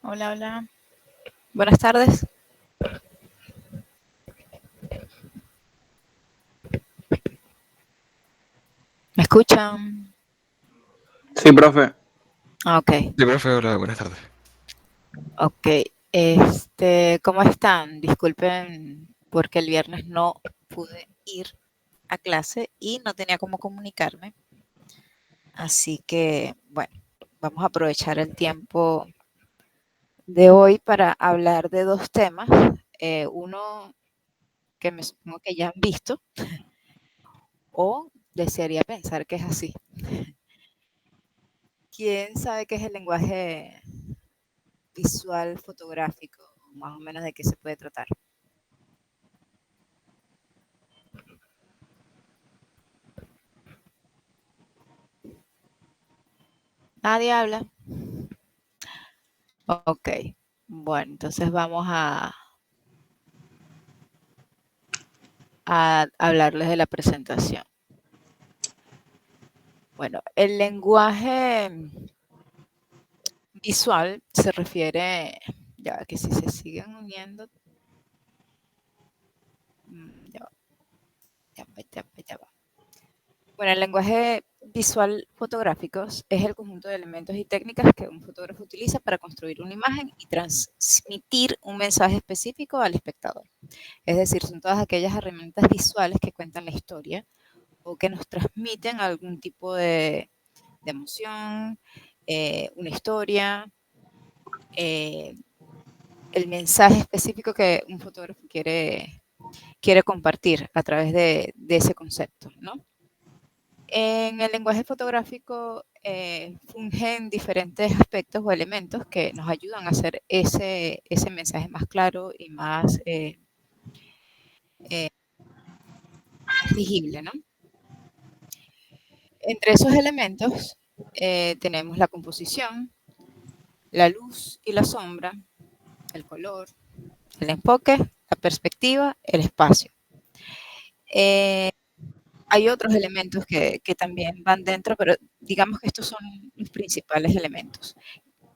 Hola, hola. Buenas tardes. ¿Me escuchan? Sí, profe. Ok, Sí, profe, hola, buenas tardes. ok. ¿Cómo están? Disculpen porque el viernes no pude ir a clase y no tenía cómo comunicarme. Así que, bueno, vamos a aprovechar el tiempo de hoy para hablar de dos temas. Uno que me supongo que ya han visto o desearía pensar que es así. ¿Quién sabe qué es el lenguaje visual fotográfico? Más o menos de qué se puede tratar. Nadie habla. Ok. Bueno, entonces vamos a hablarles de la presentación. Bueno, el lenguaje visual se refiere, ya que si se siguen uniendo, ya va, ya va. Bueno, el lenguaje visual fotográficos es el conjunto de elementos y técnicas que un fotógrafo utiliza para construir una imagen y transmitir un mensaje específico al espectador. Es decir, son todas aquellas herramientas visuales que cuentan la historia o que nos transmiten algún tipo de emoción, una historia, eh, el mensaje específico que un fotógrafo quiere compartir a través de ese concepto, ¿no? En el lenguaje fotográfico fungen diferentes aspectos o elementos que nos ayudan a hacer ese mensaje más claro y eh, más legible, ¿no? Entre esos elementos tenemos la composición, la luz y la sombra, el color, el enfoque, la perspectiva, el espacio. Eh, Hay otros elementos que también van dentro, pero digamos que estos son los principales elementos.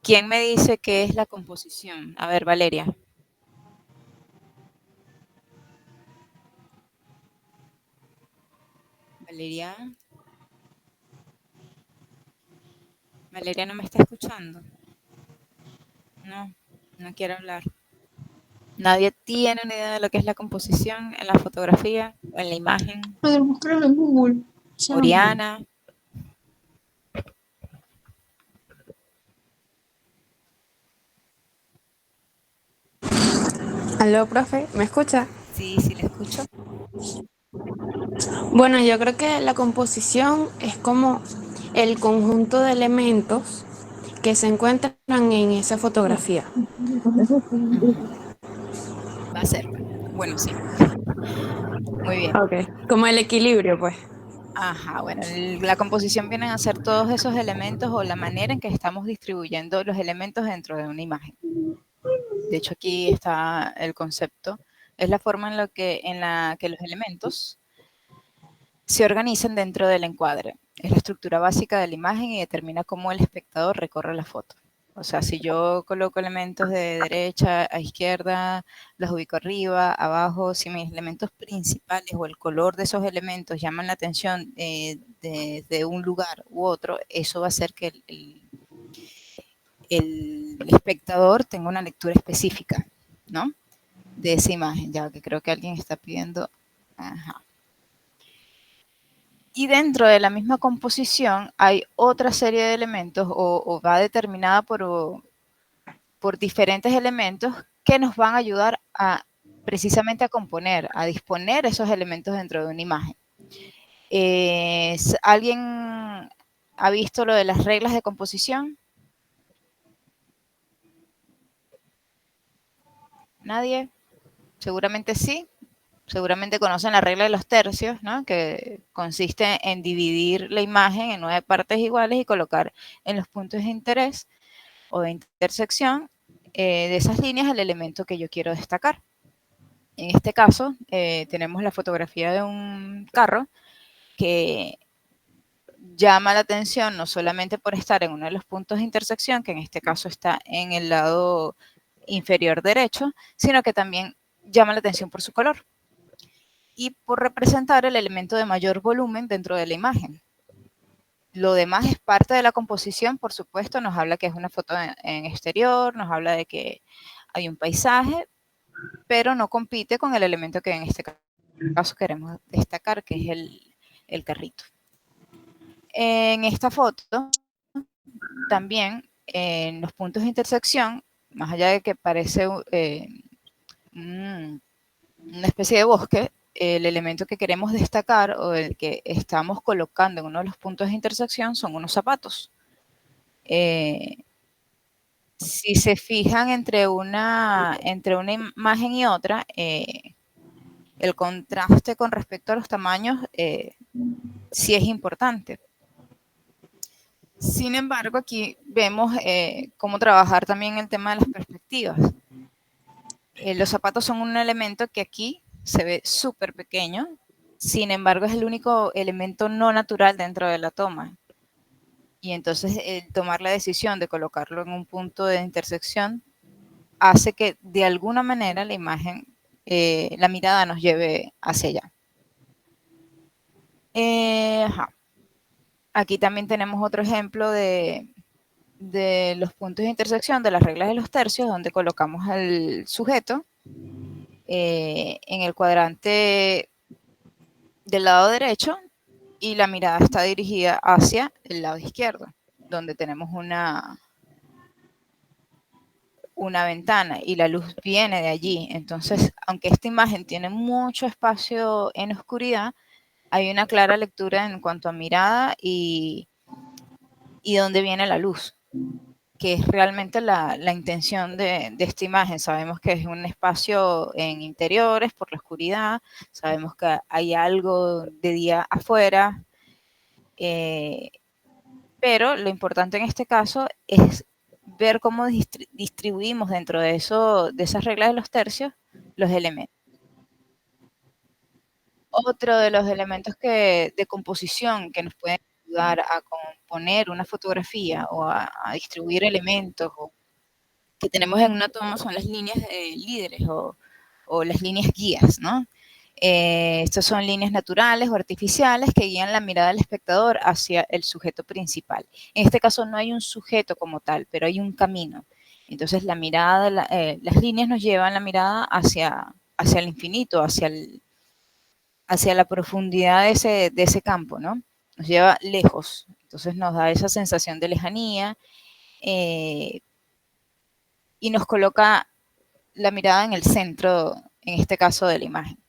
¿Quién me dice qué es la composición? A ver, Valeria. Valeria, Valeria no me está escuchando. No, no quiere hablar. Nadie tiene una idea de lo que es la composición en la fotografía o en la imagen. Poder buscarlo en Google. Llame. Oriana, Aló, profe, ¿me escucha? sí, sí la escucho. Bueno, yo creo que la composición es como el conjunto de elementos que se encuentran en esa fotografía. Va cerca. Bueno, sí. Muy bien. Ok. Como el equilibrio, pues. Ajá, bueno, la composición vienen a ser todos esos elementos o la manera en que estamos distribuyendo los elementos dentro de una imagen. De hecho, aquí está el concepto. Es la forma en la que los elementos se organizan dentro del encuadre. Es la estructura básica de la imagen y determina cómo el espectador recorre la foto. O sea, si yo coloco elementos de derecha a izquierda, los ubico arriba, abajo, si mis elementos principales o el color de esos elementos llaman la atención de un lugar u otro, eso va a hacer que el espectador tenga una lectura específica, ¿no? De esa imagen, ya que creo que alguien está pidiendo. Ajá. Y dentro de la misma composición hay otra serie de elementos o va determinada por diferentes elementos que nos van a ayudar a precisamente a componer, a disponer esos elementos dentro de una imagen. ¿Alguien ha visto lo de las reglas de composición? ¿Nadie? Seguramente sí. Seguramente conocen la regla de los tercios, ¿no? Que consiste en dividir la imagen en 9 partes iguales y colocar en los puntos de interés o de intersección de esas líneas el elemento que yo quiero destacar. En este caso, tenemos la fotografía de un carro que llama la atención no solamente por estar en uno de los puntos de intersección, que en este caso está en el lado inferior derecho, sino que también llama la atención por su color y por representar el elemento de mayor volumen dentro de la imagen. Lo demás es parte de la composición, por supuesto, nos habla que es una foto en exterior, nos habla de que hay un paisaje, pero no compite con el elemento que en este caso queremos destacar, que es el carrito. En esta foto, también en los puntos de intersección, más allá de que parece una especie de bosque, el elemento que queremos destacar o el que estamos colocando en uno de los puntos de intersección son unos zapatos. Si se fijan entre una imagen y otra, el contraste con respecto a los tamaños sí es importante. Sin embargo, aquí vemos cómo trabajar también el tema de las perspectivas. Los zapatos son un elemento que aquí se ve súper pequeño, sin embargo es el único elemento no natural dentro de la toma. Y entonces tomar la decisión de colocarlo en un punto de intersección hace que de alguna manera la imagen, la mirada nos lleve hacia allá. Aquí también tenemos otro ejemplo de los puntos de intersección de las reglas de los tercios, donde colocamos al sujeto en el cuadrante del lado derecho y la mirada está dirigida hacia el lado izquierdo, donde tenemos una ventana y la luz viene de allí. Entonces, aunque esta imagen tiene mucho espacio en oscuridad, hay una clara lectura en cuanto a mirada y dónde viene la luz, que es realmente la intención de esta imagen. Sabemos que es un espacio en interiores por la oscuridad, sabemos que hay algo de día afuera, pero lo importante en este caso es ver cómo distribuimos dentro de esas reglas de los tercios los elementos. Otro de los elementos de composición que nos pueden ayudar a componer una fotografía o a distribuir elementos que tenemos en una toma son las líneas líderes o las líneas guías, ¿no? Estas son líneas naturales o artificiales que guían la mirada del espectador hacia el sujeto principal. En este caso no hay un sujeto como tal, pero hay un camino. Entonces la mirada, las líneas nos llevan la mirada hacia el infinito, hacia la profundidad de ese campo, ¿no? Nos lleva lejos, entonces nos da esa sensación de lejanía y nos coloca la mirada en el centro, en este caso de la imagen.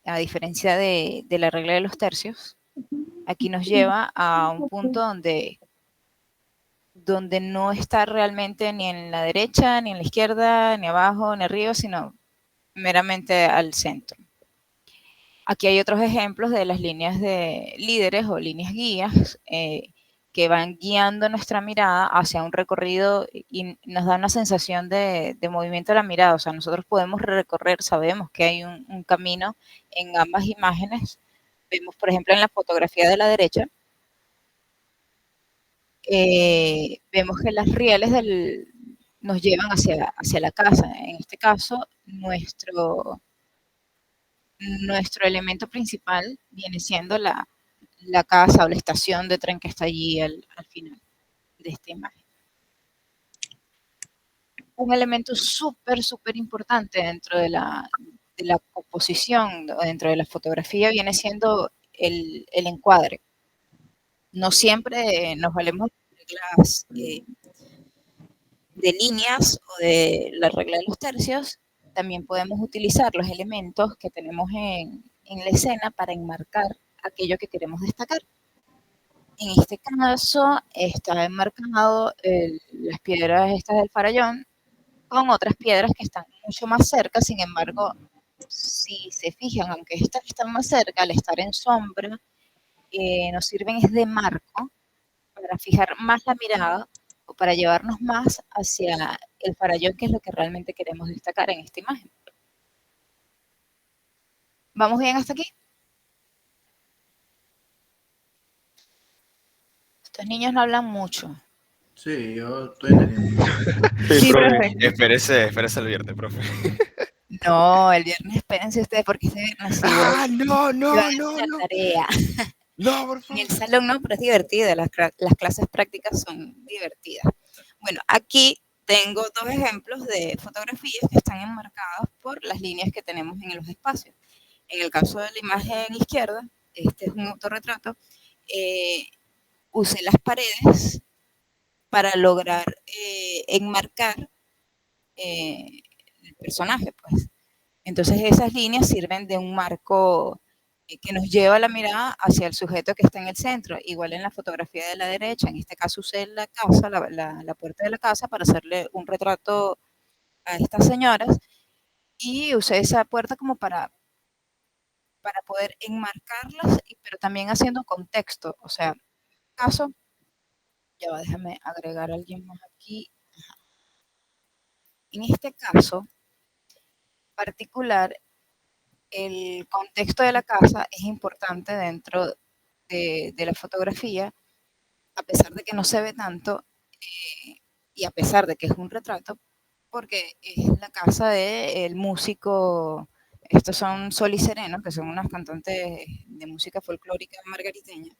A diferencia de la regla de los tercios, aquí nos lleva a un punto donde no está realmente ni en la derecha, ni en la izquierda, ni abajo, ni arriba, sino meramente al centro. Aquí hay otros ejemplos de las líneas de líderes o líneas guías que van guiando nuestra mirada hacia un recorrido y nos da una sensación de movimiento de la mirada. O sea, nosotros podemos recorrer, sabemos que hay un camino en ambas imágenes. Vemos, por ejemplo, en la fotografía de la derecha, vemos que las rieles nos llevan hacia la casa. En este caso, nuestro elemento principal viene siendo la casa o la estación de tren que está allí al final de esta imagen. Un elemento súper importante dentro de la composición, dentro de la fotografía, viene siendo el encuadre. No siempre nos valemos de reglas de líneas o de la regla de los tercios, también podemos utilizar los elementos que tenemos en la escena para enmarcar aquello que queremos destacar. En este caso está enmarcado las piedras estas del farallón con otras piedras que están mucho más cerca, sin embargo, si se fijan, aunque estas están más cerca, al estar en sombra, nos sirven es de marco para fijar más la mirada o para llevarnos más hacia el farallón, que es lo que realmente queremos destacar en esta imagen. ¿Vamos bien hasta aquí? Estos niños no hablan mucho. Sí, yo estoy entendiendo. Sí, Sí, profe. profe. Espérese el viernes, profe. No, el viernes espérense ustedes porque este viernes sí voy, ¡Ah, no, sí no, van a no, hacer no! tarea. No, por En el favor. salón no, pero es divertida, las clases prácticas son divertidas. Bueno, aquí tengo dos ejemplos de fotografías que están enmarcadas por las líneas que tenemos en los espacios. En el caso de la imagen izquierda, este es un autorretrato, eh, usé las paredes para lograr enmarcar el personaje, pues. Entonces esas líneas sirven de un marco que nos lleva la mirada hacia el sujeto que está en el centro. Igual en la fotografía de la derecha, en este caso usé la casa, la puerta de la casa para hacerle un retrato a estas señoras y usé esa puerta como para poder enmarcarlas, pero también haciendo contexto. O sea, caso, ya va, déjame agregar a alguien más aquí. En este caso particular, el contexto de la casa es importante dentro de la fotografía, a pesar de que no se ve tanto y a pesar de que es un retrato, porque es la casa del músico, estos son Sol y Sereno, que son unas cantantes de música folclórica margariteña,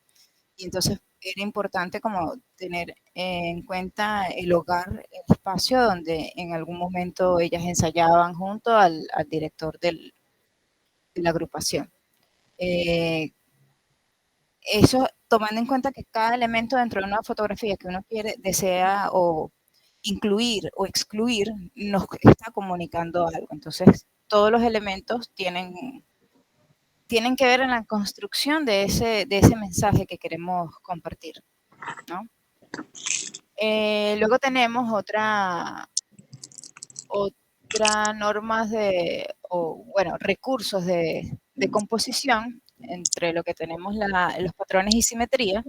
y entonces era importante como tener en cuenta el hogar, el espacio donde en algún momento ellas ensayaban junto al director de la agrupación. Eh, Eso tomando en cuenta que cada elemento dentro de una fotografía que uno quiere, desea o incluir o excluir, nos está comunicando algo. Entonces, todos los elementos tienen que ver en la construcción de ese mensaje que queremos compartir, ¿no? Luego tenemos otra normas o bueno, recursos de composición, entre lo que tenemos los patrones y simetría,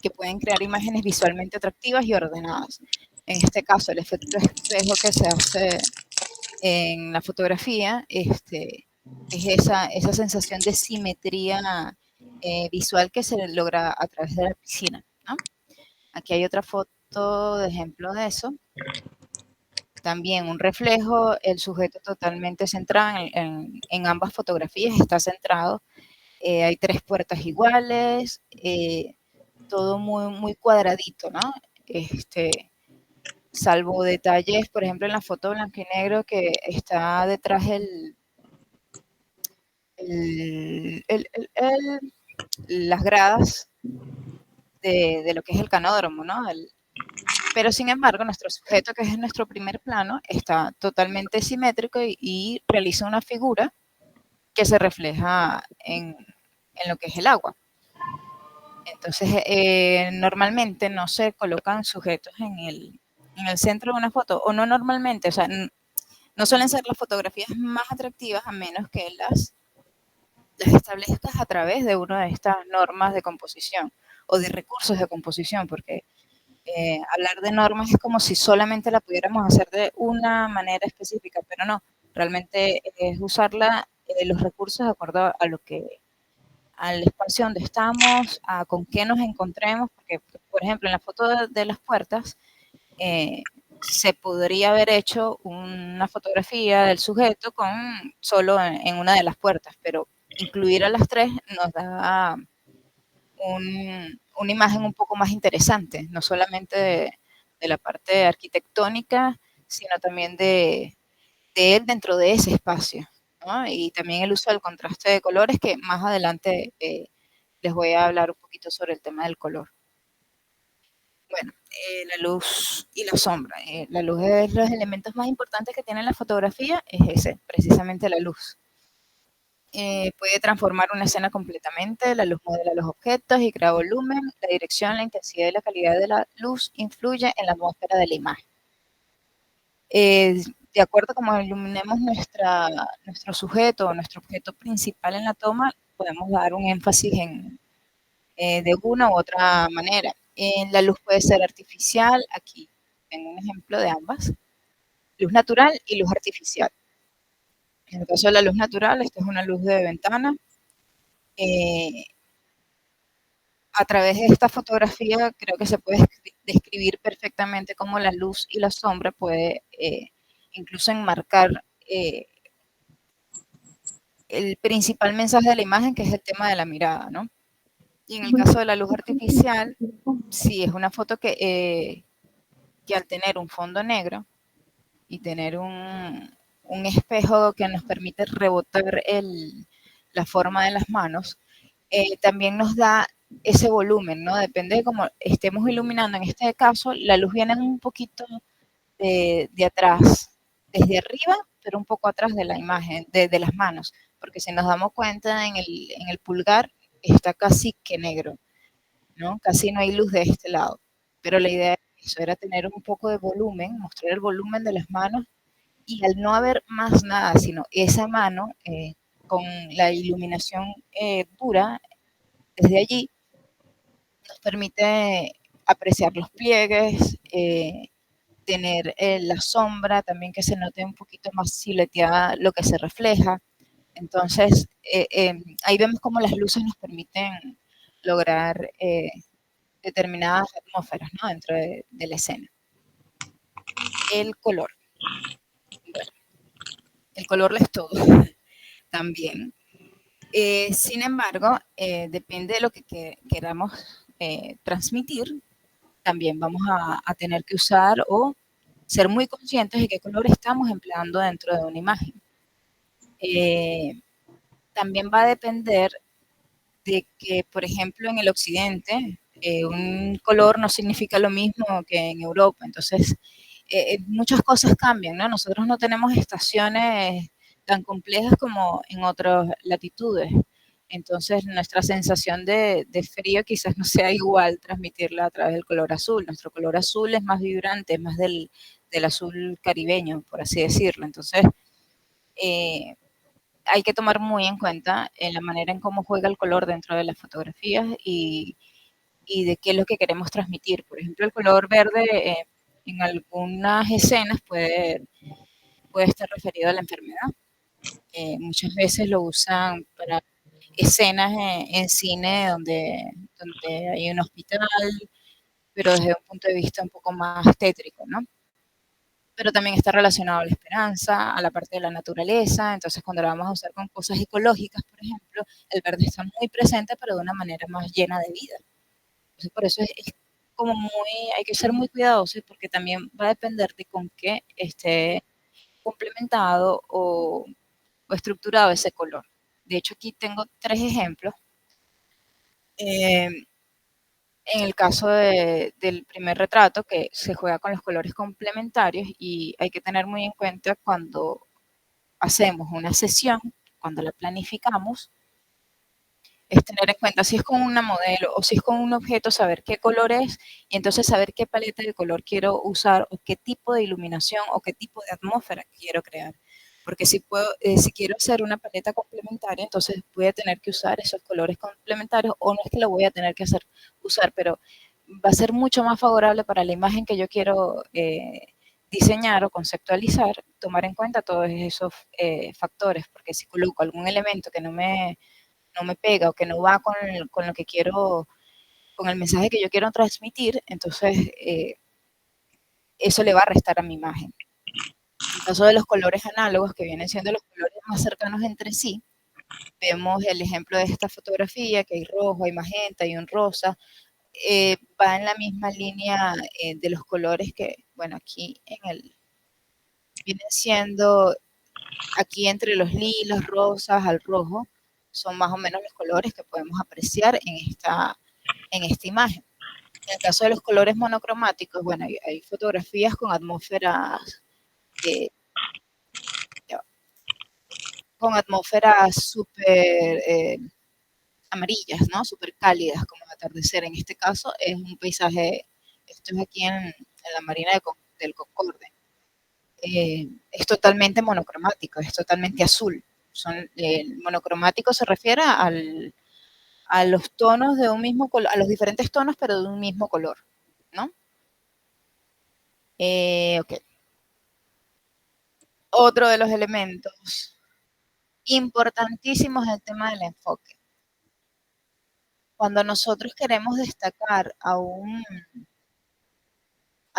que pueden crear imágenes visualmente atractivas y ordenadas. En este caso, el efecto espejo que se hace en la fotografía es esa sensación de simetría visual que se logra a través de la piscina, ¿no? Aquí hay otra foto de ejemplo de eso. También un reflejo, el sujeto totalmente centrado en ambas fotografías, está centrado. Hay tres puertas iguales, todo muy, muy cuadradito, ¿no? Salvo detalles, por ejemplo, en la foto blanco y negro que está detrás el- el- el- el- las gradas de lo que es el canódromo, ¿no? Pero sin embargo, nuestro sujeto, que es nuestro primer plano, está totalmente simétrico y realiza una figura que se refleja en lo que es el agua. Entonces, normalmente no se colocan sujetos en el centro de una foto, o no normalmente, o sea, no suelen ser las fotografías más atractivas a menos que las establezcas a través de una de estas normas de composición o de recursos de composición, porque hablar de normas es como si solamente la pudiéramos hacer de una manera específica, pero no, realmente es usarla, los recursos de acuerdo a lo que al espacio donde estamos, a con qué nos encontremos, porque, por ejemplo, en la foto de las puertas, se podría haber hecho una fotografía del sujeto con solo en una de las puertas, pero incluir a las tres nos da una imagen un poco más interesante, no solamente de la parte arquitectónica, sino también de él dentro de ese espacio, ¿no? Y también el uso del contraste de colores, que más adelante les voy a hablar un poquito sobre el tema del color. Bueno, la luz y la sombra. La luz es los elementos más importantes que tiene la fotografía, es ese, precisamente la luz. Puede transformar una escena completamente, la luz modela los objetos y crea volumen, la dirección, la intensidad y la calidad de la luz influye en la atmósfera de la imagen. De acuerdo a cómo iluminemos nuestro sujeto o nuestro objeto principal en la toma, podemos dar un énfasis de una u otra manera. La luz puede ser artificial, aquí tengo un ejemplo de ambas, luz natural y luz artificial. En el caso de la luz natural, esta es una luz de ventana. a través de esta fotografía creo que se puede describir perfectamente cómo la luz y la sombra puede incluso enmarcar el principal mensaje de la imagen, que es el tema de la mirada, ¿no? Y en el caso de la luz artificial, sí, es una foto que al tener un fondo negro y tener un espejo que nos permite rebotar la forma de las manos, también nos da ese volumen, ¿no? Depende de cómo estemos iluminando. En este caso, la luz viene un poquito de atrás, desde arriba, pero un poco atrás de la imagen, de las manos, porque si nos damos cuenta en el pulgar está casi que negro, ¿no? Casi no hay luz de este lado, pero la idea de eso era tener un poco de volumen, mostrar el volumen de las manos y al no haber más nada, sino esa mano con la iluminación pura desde allí, nos permite apreciar los pliegues, tener la sombra, también que se note un poquito más silueteada lo que se refleja. Entonces, ahí vemos cómo las luces nos permiten lograr determinadas atmósferas, ¿no? Dentro de la escena. El color. Bueno, el color lo es todo también. Sin embargo, depende de lo que queramos transmitir, también vamos a tener que usar o ser muy conscientes de qué color estamos empleando dentro de una imagen. También va a depender de que, por ejemplo, en el occidente, un color no significa lo mismo que en Europa. Entonces, muchas cosas cambian, ¿no? Nosotros no tenemos estaciones tan complejas como en otras latitudes. Entonces, nuestra sensación de frío quizás no sea igual transmitirla a través del color azul. Nuestro color azul es más vibrante, es más del azul caribeño, por así decirlo. Entonces, eh, hay que tomar muy en cuenta la manera en cómo juega el color dentro de las fotografías y de qué es lo que queremos transmitir. Por ejemplo, el color verde en algunas escenas puede estar referido a la enfermedad. Muchas veces lo usan para escenas en cine donde hay un hospital, pero desde un punto de vista un poco más tétrico, ¿no? Pero también está relacionado a la esperanza, a la parte de la naturaleza. Entonces, cuando la vamos a usar con cosas ecológicas, por ejemplo, el verde está muy presente, pero de una manera más llena de vida. Entonces, por eso es como hay que ser muy cuidadosos porque también va a depender de con qué esté complementado o estructurado ese color. De hecho, aquí tengo 3 ejemplos. En el caso del primer retrato, que se juega con los colores complementarios y hay que tener muy en cuenta cuando hacemos una sesión, cuando la planificamos, es tener en cuenta si es con una modelo o si es con un objeto, saber qué color es y entonces saber qué paleta de color quiero usar o qué tipo de iluminación o qué tipo de atmósfera quiero crear. Porque si quiero hacer una paleta complementaria, entonces voy a tener que usar esos colores complementarios o no es que lo voy a tener que usar, pero va a ser mucho más favorable para la imagen que yo quiero diseñar o conceptualizar, tomar en cuenta todos esos factores, porque si coloco algún elemento que no me pega o que no va con lo que quiero, con el mensaje que yo quiero transmitir, entonces eso le va a restar a mi imagen. En caso de los colores análogos, que vienen siendo los colores más cercanos entre sí, vemos el ejemplo de esta fotografía, que hay rojo, hay magenta, hay un rosa, va en la misma línea de los colores que, bueno, aquí vienen siendo, aquí entre los lilas, rosas, al rojo, son más o menos los colores que podemos apreciar en esta imagen. En el caso de los colores monocromáticos, bueno, hay fotografías con atmósferas eh, súper amarillas, ¿no? Súper cálidas, como el atardecer. En este caso es un paisaje, esto es aquí en la marina del Concorde. Es totalmente monocromático, es totalmente azul. El monocromático se refiere a los tonos de un mismo color, a los diferentes tonos, pero de un mismo color, ¿no? Ok. Otro de los elementos importantísimos es el tema del enfoque. Cuando nosotros queremos destacar a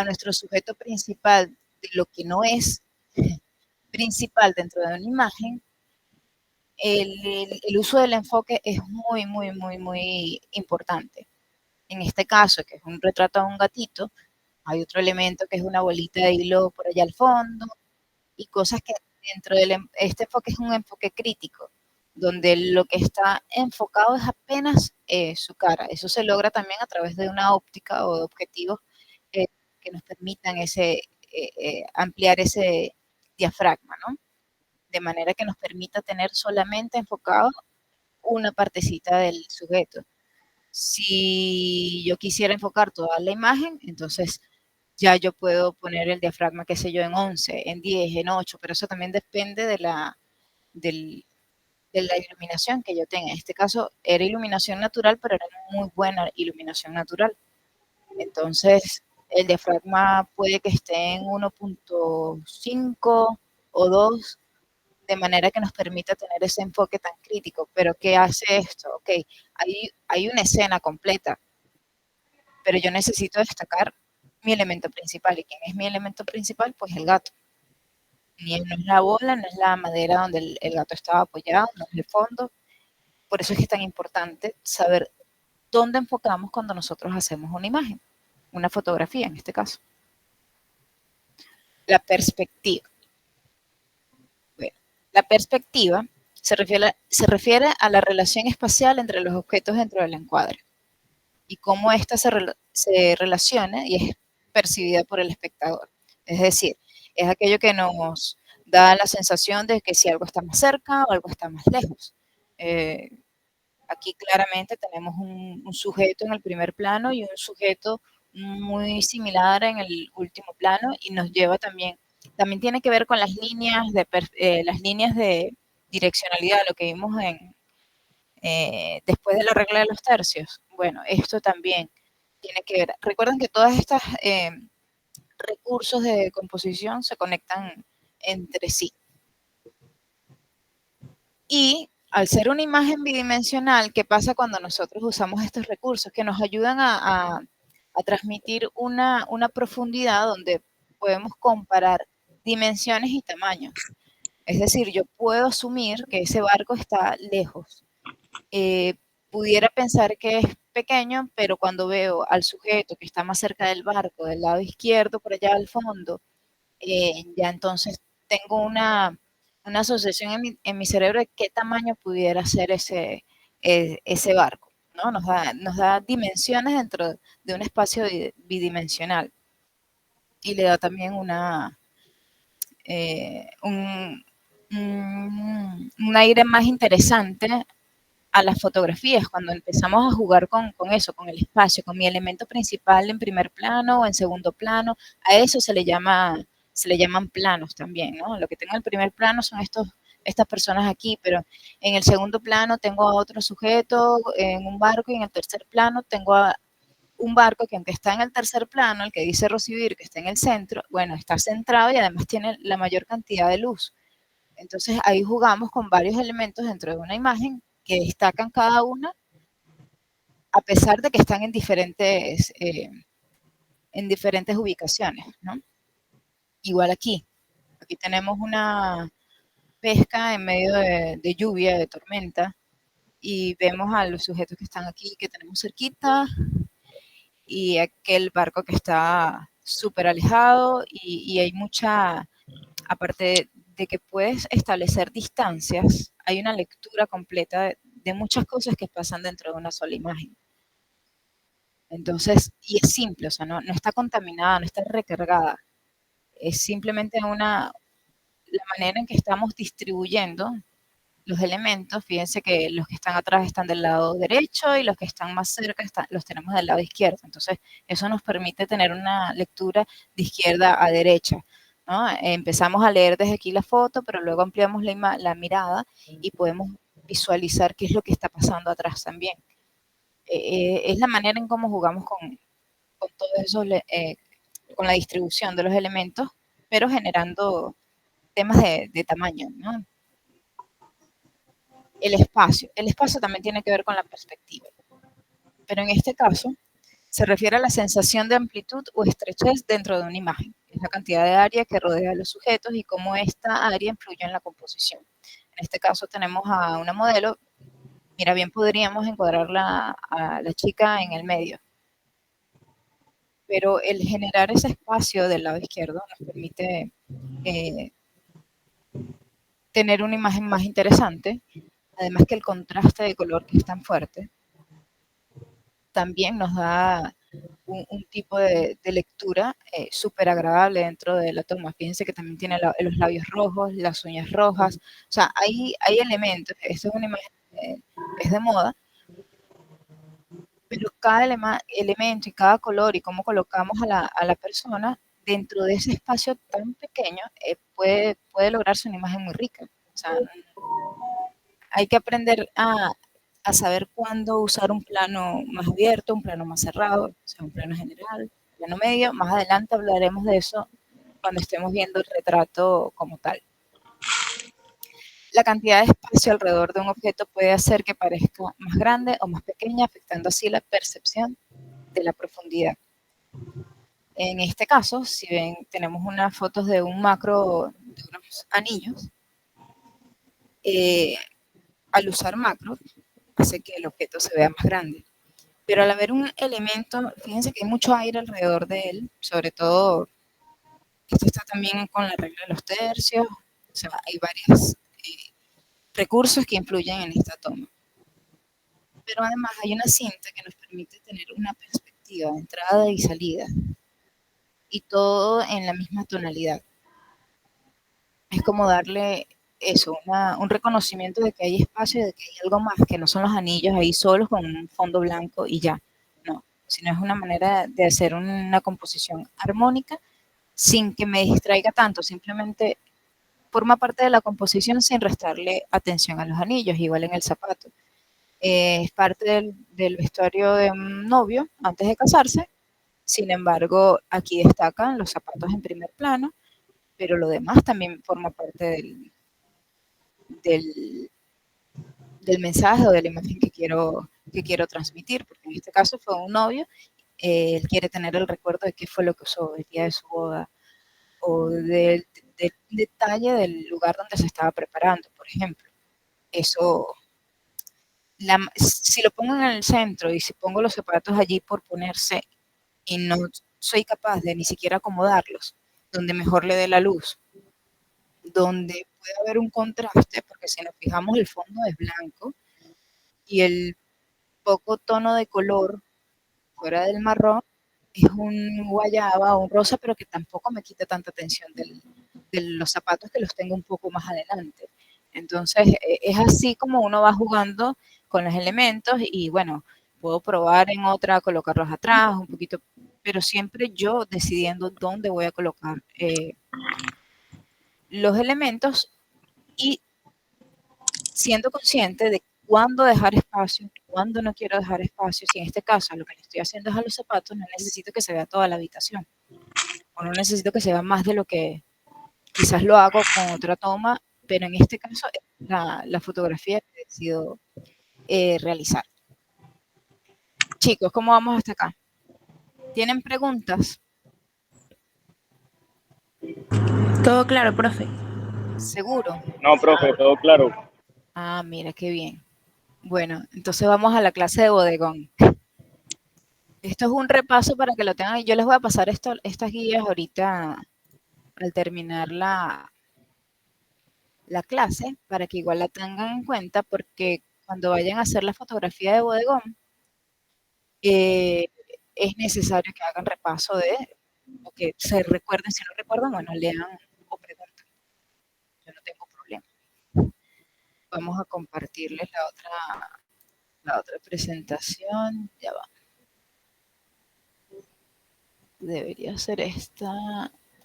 nuestro sujeto principal de lo que no es principal dentro de una imagen, el uso del enfoque es muy, muy, muy, muy importante. En este caso, que es un retrato de un gatito, hay otro elemento que es una bolita de hilo por allá al fondo, y cosas que dentro de este enfoque es un enfoque crítico, donde lo que está enfocado es apenas su cara. Eso se logra también a través de una óptica o de objetivos eh, que nos permitan ampliar ese diafragma, ¿no? De manera que nos permita tener solamente enfocado una partecita del sujeto. Si yo quisiera enfocar toda la imagen, entonces ya yo puedo poner el diafragma, qué sé yo, en 11, en 10, en 8, pero eso también depende del- de la iluminación que yo tenga. En este caso era iluminación natural, pero era muy buena iluminación natural. Entonces el diafragma puede que esté en 1.5 o 2, de manera que nos permita tener ese enfoque tan crítico. Pero ¿qué hace esto? Ok, hay una escena completa, pero yo necesito destacar mi elemento principal. ¿Y quién es mi elemento principal? Pues el gato. No es la bola, no es la madera donde el gato estaba apoyado, no es el fondo. Por eso es que es tan importante saber dónde enfocamos cuando nosotros hacemos una imagen, una fotografía en este caso. La perspectiva. Bueno, la perspectiva se refiere a la relación espacial entre los objetos dentro del encuadre y cómo ésta se relaciona y es percibida por el espectador. Es decir, es aquello que nos da la sensación de que si algo está más cerca o algo está más lejos. Eh, Aquí claramente tenemos un sujeto en el primer plano y un sujeto muy similar en el último plano, y nos lleva también tiene que ver con las líneas de direccionalidad, lo que vimos después de la regla de los tercios. Bueno, esto también tiene que ver. Recuerden que todas estas recursos de composición se conectan entre sí. Y al ser una imagen bidimensional, ¿qué pasa cuando nosotros usamos estos recursos? Que nos ayudan a transmitir una profundidad donde podemos comparar dimensiones y tamaños. Es decir, yo puedo asumir que ese barco está lejos. Eh, Pudiera pensar que es pequeño, pero cuando veo al sujeto que está más cerca del barco, del lado izquierdo, por allá al fondo, ya entonces tengo una asociación en mi cerebro de qué tamaño pudiera ser ese barco, ¿no? Nos da dimensiones dentro de un espacio bidimensional, y le da también un aire más interesante a las fotografías, cuando empezamos a jugar con eso, con el espacio, con mi elemento principal en primer plano o en segundo plano. A eso se le llaman planos también, ¿no? Lo que tengo en el primer plano son estas personas aquí, pero en el segundo plano tengo a otro sujeto en un barco, y en el tercer plano tengo a un barco que, aunque está en el tercer plano, el que dice Rosivir, que está en el centro, bueno, está centrado y además tiene la mayor cantidad de luz. Entonces ahí jugamos con varios elementos dentro de una imagen que destacan cada una, a pesar de que están en diferentes ubicaciones, ¿no? Igual aquí tenemos una pesca en medio de lluvia, de tormenta, y vemos a los sujetos que están aquí, que tenemos cerquita, y aquel barco que está súper alejado, y hay aparte de que puedes establecer distancias, hay una lectura completa de muchas cosas que pasan dentro de una sola imagen. Entonces, y es simple, o sea, no está contaminada, no está recargada. Es simplemente la manera en que estamos distribuyendo los elementos. Fíjense que los que están atrás están del lado derecho y los que están más cerca los tenemos del lado izquierdo. Entonces, eso nos permite tener una lectura de izquierda a derecha, ¿no? Empezamos a leer desde aquí la foto, pero luego ampliamos la mirada y podemos visualizar qué es lo que está pasando atrás también. Es la manera en cómo jugamos con todo eso, con la distribución de los elementos, pero generando temas de tamaño, ¿no? El espacio también tiene que ver con la perspectiva. pero en este caso se refiere a la sensación de amplitud o estrechez dentro de una imagen. Es la cantidad de área que rodea a los sujetos y cómo esta área influye en la composición. En este caso tenemos a una modelo. Mira, bien podríamos encuadrarla a la chica en el medio, pero el generar ese espacio del lado izquierdo nos permite tener una imagen más interesante, además que el contraste de color que es tan fuerte también nos da un tipo de lectura súper agradable dentro de la toma. Fíjense que también tiene los labios rojos, las uñas rojas, o sea, hay elementos. Esto es una imagen que es de moda, pero cada elemento y cada color y cómo colocamos a la persona dentro de ese espacio tan pequeño puede lograrse una imagen muy rica. O sea, hay que aprender a saber cuándo usar un plano más abierto, un plano más cerrado, o sea, un plano general, un plano medio. Más adelante hablaremos de eso cuando estemos viendo el retrato como tal. La cantidad de espacio alrededor de un objeto puede hacer que parezca más grande o más pequeña, afectando así la percepción de la profundidad. En este caso, si ven, tenemos unas fotos de un macro de unos anillos. Al usar macro, hace que el objeto se vea más grande. Pero al haber un elemento, fíjense que hay mucho aire alrededor de él, sobre todo, esto está también con la regla de los tercios, o sea, hay varios recursos que influyen en esta toma. Pero además hay una cinta que nos permite tener una perspectiva de entrada y salida, y todo en la misma tonalidad. Es como darle eso, un reconocimiento de que hay espacio, de que hay algo más, que no son los anillos ahí solos con un fondo blanco y ya, no, sino es una manera de hacer una composición armónica sin que me distraiga tanto, simplemente forma parte de la composición sin restarle atención a los anillos, igual en el zapato. Es parte del vestuario de un novio antes de casarse, sin embargo, aquí destacan los zapatos en primer plano, pero lo demás también forma parte del mensaje o de la imagen que quiero transmitir, porque en este caso fue un novio, él quiere tener el recuerdo de qué fue lo que usó el día de su boda, o del detalle del lugar donde se estaba preparando, por ejemplo. Eso, si lo pongo en el centro y si pongo los zapatos allí por ponerse y no soy capaz de ni siquiera acomodarlos, donde mejor le dé la luz, donde puede haber un contraste, porque si nos fijamos el fondo es blanco y el poco tono de color fuera del marrón es un guayaba o un rosa, pero que tampoco me quita tanta atención de los zapatos, que los tengo un poco más adelante. Entonces es así como uno va jugando con los elementos y bueno, puedo probar en otra, colocarlos atrás un poquito, pero siempre yo decidiendo dónde voy a colocar los elementos y siendo consciente de cuándo dejar espacio, cuándo no quiero dejar espacio. Si en este caso lo que le estoy haciendo es a los zapatos, no necesito que se vea toda la habitación, o no necesito que se vea más de lo que quizás lo hago con otra toma, pero en este caso es la fotografía que he decidido realizar. Chicos, ¿cómo vamos hasta acá? ¿Tienen preguntas? Todo claro, profe. ¿Seguro? No, profe, todo claro. Ah, mira, qué bien. Bueno, entonces vamos a la clase de bodegón. Esto es un repaso para que lo tengan. Yo les voy a pasar estas guías ahorita al terminar la clase, para que igual la tengan en cuenta, porque cuando vayan a hacer la fotografía de bodegón, es necesario que hagan repaso o que se recuerden. Si no recuerdan, bueno, lean o pregunten. Yo no tengo problema. Vamos a compartirles la otra presentación. Ya va. Debería ser esta.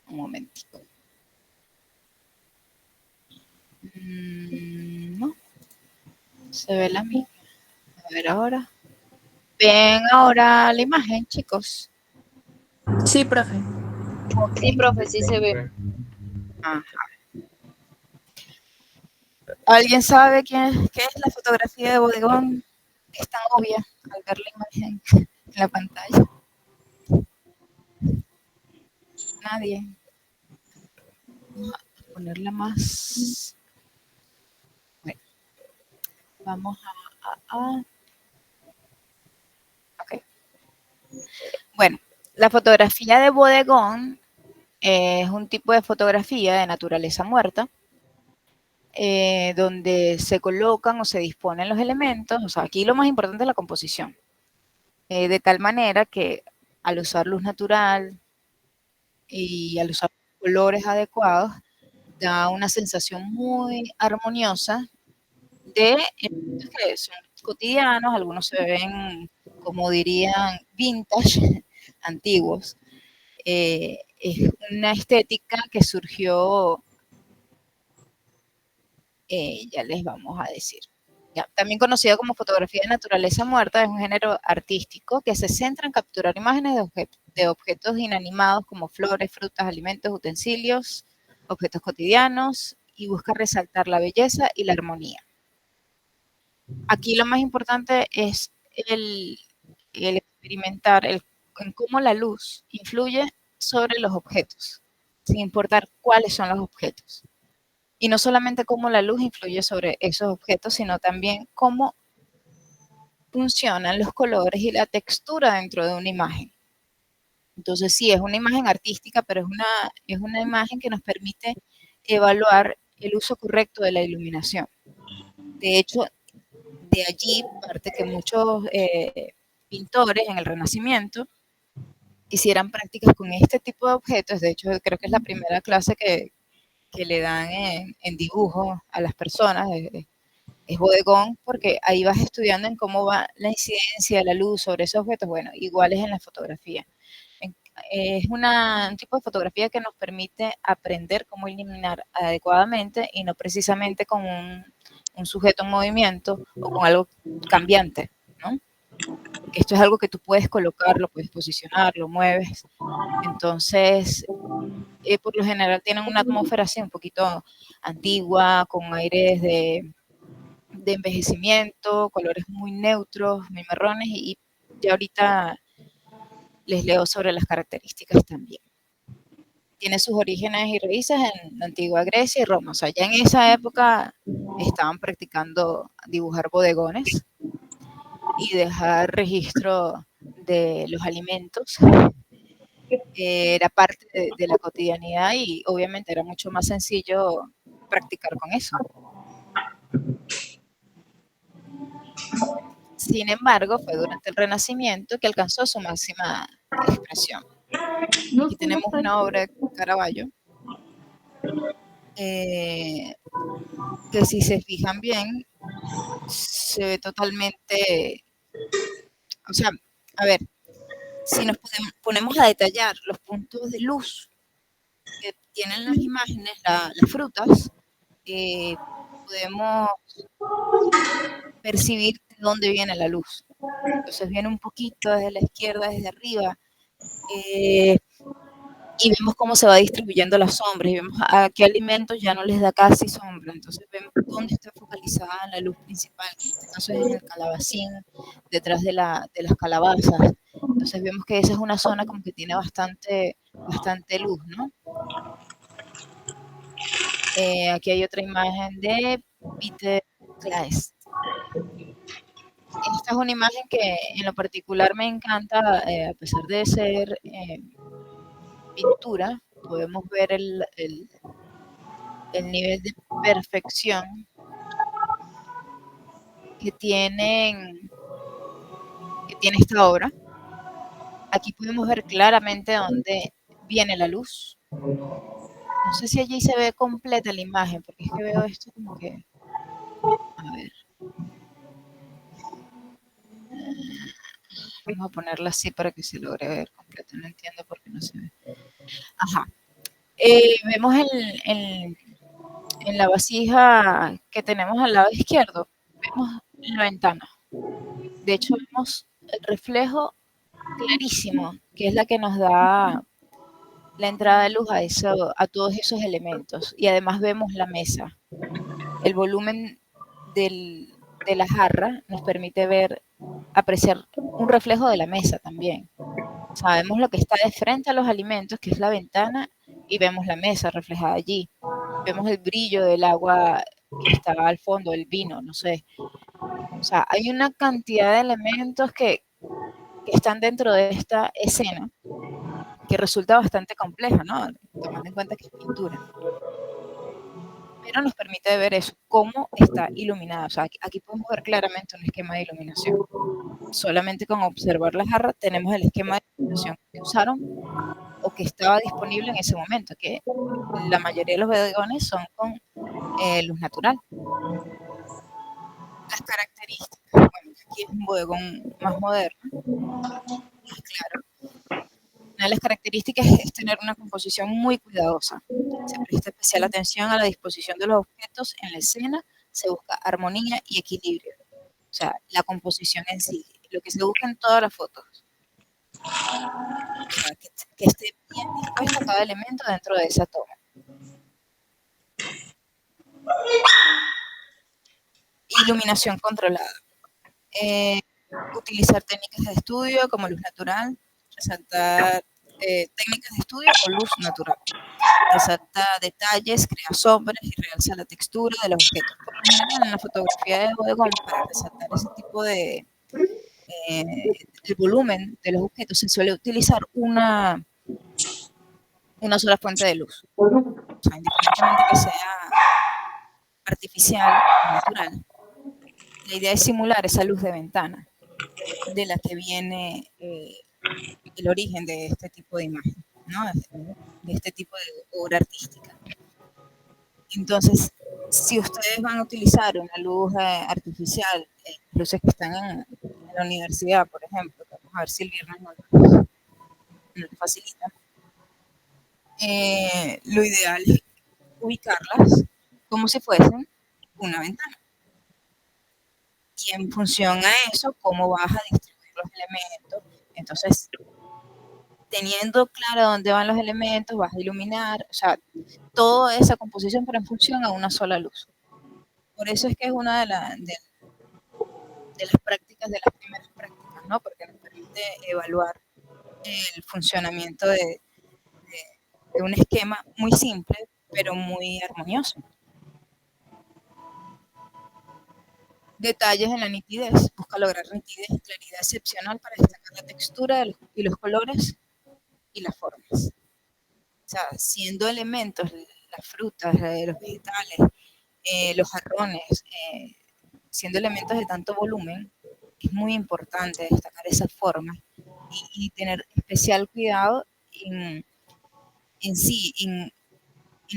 Un momentito. No. Se ve la misma. A ver ahora. ¿Ven ahora la imagen, chicos? Sí, profe. Sí, profe, sí se ve. Ajá. ¿Alguien sabe qué es la fotografía de bodegón? es tan obvia al ver la imagen en la pantalla. Nadie. Vamos a ponerla más. Bueno, vamos a. Ok. Bueno, la fotografía de bodegón es un tipo de fotografía de naturaleza muerta, donde se colocan o se disponen los elementos. O sea, aquí lo más importante es la composición, de tal manera que al usar luz natural y al usar colores adecuados, da una sensación muy armoniosa de elementos que son cotidianos, algunos se ven, como dirían, vintage, antiguos. Es una estética que surgió, ya les vamos a decir. Ya, también conocida como fotografía de naturaleza muerta, es un género artístico que se centra en capturar imágenes de objetos inanimados como flores, frutas, alimentos, utensilios, objetos cotidianos, y busca resaltar la belleza y la armonía. Aquí lo más importante es el experimentar en cómo la luz influye sobre los objetos, sin importar cuáles son los objetos. Y no solamente cómo la luz influye sobre esos objetos, sino también cómo funcionan los colores y la textura dentro de una imagen. Entonces sí, es una imagen artística, pero es una imagen que nos permite evaluar el uso correcto de la iluminación. De hecho, de allí parte que muchos pintores en el Renacimiento hicieran prácticas con este tipo de objetos. De hecho, creo que es la primera clase que le dan en dibujo a las personas, es bodegón, porque ahí vas estudiando en cómo va la incidencia de la luz sobre esos objetos. Bueno, igual es en la fotografía. Es un tipo de fotografía que nos permite aprender cómo iluminar adecuadamente y no precisamente con un sujeto en movimiento o con algo cambiante, ¿no? Esto es algo que tú puedes colocar, lo puedes posicionar, lo mueves. Entonces, por lo general tienen una atmósfera así un poquito antigua, con aires de envejecimiento, colores muy neutros, muy marrones, y ya ahorita les leo sobre las características también. Tiene sus orígenes y raíces en la antigua Grecia y Roma. O sea, ya en esa época estaban practicando dibujar bodegones y dejar registro de los alimentos. Era parte de la cotidianidad y obviamente era mucho más sencillo practicar con eso. Sin embargo, fue durante el Renacimiento que alcanzó su máxima expresión. Aquí tenemos una obra de Caravaggio, que si se fijan bien, se ve totalmente, o sea, a ver, si nos ponemos a detallar los puntos de luz que tienen las imágenes, las frutas, podemos percibir de dónde viene la luz. Entonces viene un poquito desde la izquierda, desde arriba, y vemos cómo se va distribuyendo las sombras, y vemos a qué alimentos ya no les da casi sombra. Entonces vemos dónde está focalizada la luz principal, que en este caso es en el calabacín, detrás de las calabazas. Entonces vemos que esa es una zona como que tiene bastante luz, ¿no? Aquí hay otra imagen de Peter Kleist. Esta es una imagen que en lo particular me encanta, a pesar de ser pintura, podemos ver el nivel de perfección que tiene esta obra. Aquí podemos ver claramente dónde viene la luz. No sé si allí se ve completa la imagen, porque es que veo esto como que, a ver, vamos a ponerla así para que se logre ver completa. No entiendo por qué no se ve. Ajá. Vemos en la vasija que tenemos al lado izquierdo, vemos la ventana. De hecho, vemos el reflejo clarísimo, que es la que nos da la entrada de luz a todos esos elementos. Y además vemos la mesa. El volumen de la jarra nos permite ver apreciar un reflejo de la mesa también. Sabemos lo que está de frente a los alimentos, que es la ventana, y vemos la mesa reflejada allí. Vemos el brillo del agua que está al fondo, el vino, no sé. O sea, hay una cantidad de elementos que están dentro de esta escena que resulta bastante compleja, ¿no? Tomando en cuenta que es pintura. Pero nos permite ver eso, cómo está iluminada. O sea, aquí podemos ver claramente un esquema de iluminación. Solamente con observar la jarra tenemos el esquema de iluminación que usaron o que estaba disponible en ese momento, que la mayoría de los bodegones son con luz natural. Las características, bueno, aquí es un bodegón más moderno, más claro. Una de las características es tener una composición muy cuidadosa. Se presta especial atención a la disposición de los objetos en la escena, se busca armonía y equilibrio. O sea, la composición en sí, lo que se busca en todas las fotos. O sea, que esté bien dispuesto cada elemento dentro de esa toma. Iluminación controlada. Utilizar técnicas de estudio como luz natural, resaltar técnicas de estudio o luz natural. Resalta detalles, crea sombras y realza la textura de los objetos. Por lo general, en la fotografía de bodegón, para resaltar ese tipo de el volumen de los objetos, se suele utilizar una sola fuente de luz. O sea, independientemente que sea artificial o natural, la idea es simular esa luz de ventana de la que viene el origen de este tipo de imagen, ¿no? De este tipo de obra artística. Entonces, si ustedes van a utilizar una luz artificial, luces que están en la universidad, por ejemplo, vamos a ver si el viernes nos facilita, lo ideal es ubicarlas como si fuesen una ventana. Y en función a eso, cómo vas a distribuir los elementos. Entonces, teniendo claro dónde van los elementos, vas a iluminar, o sea, toda esa composición, pero en función a una sola luz. Por eso es que es una de las prácticas, de las primeras prácticas, ¿no? Porque nos permite evaluar el funcionamiento de un esquema muy simple, pero muy armonioso. Detalles en la nitidez. Busca lograr nitidez y claridad excepcional para destacar la textura y los colores y las formas. O sea, siendo elementos, las frutas, los vegetales, los jarrones, siendo elementos de tanto volumen, es muy importante destacar esas formas y tener especial cuidado en sí, en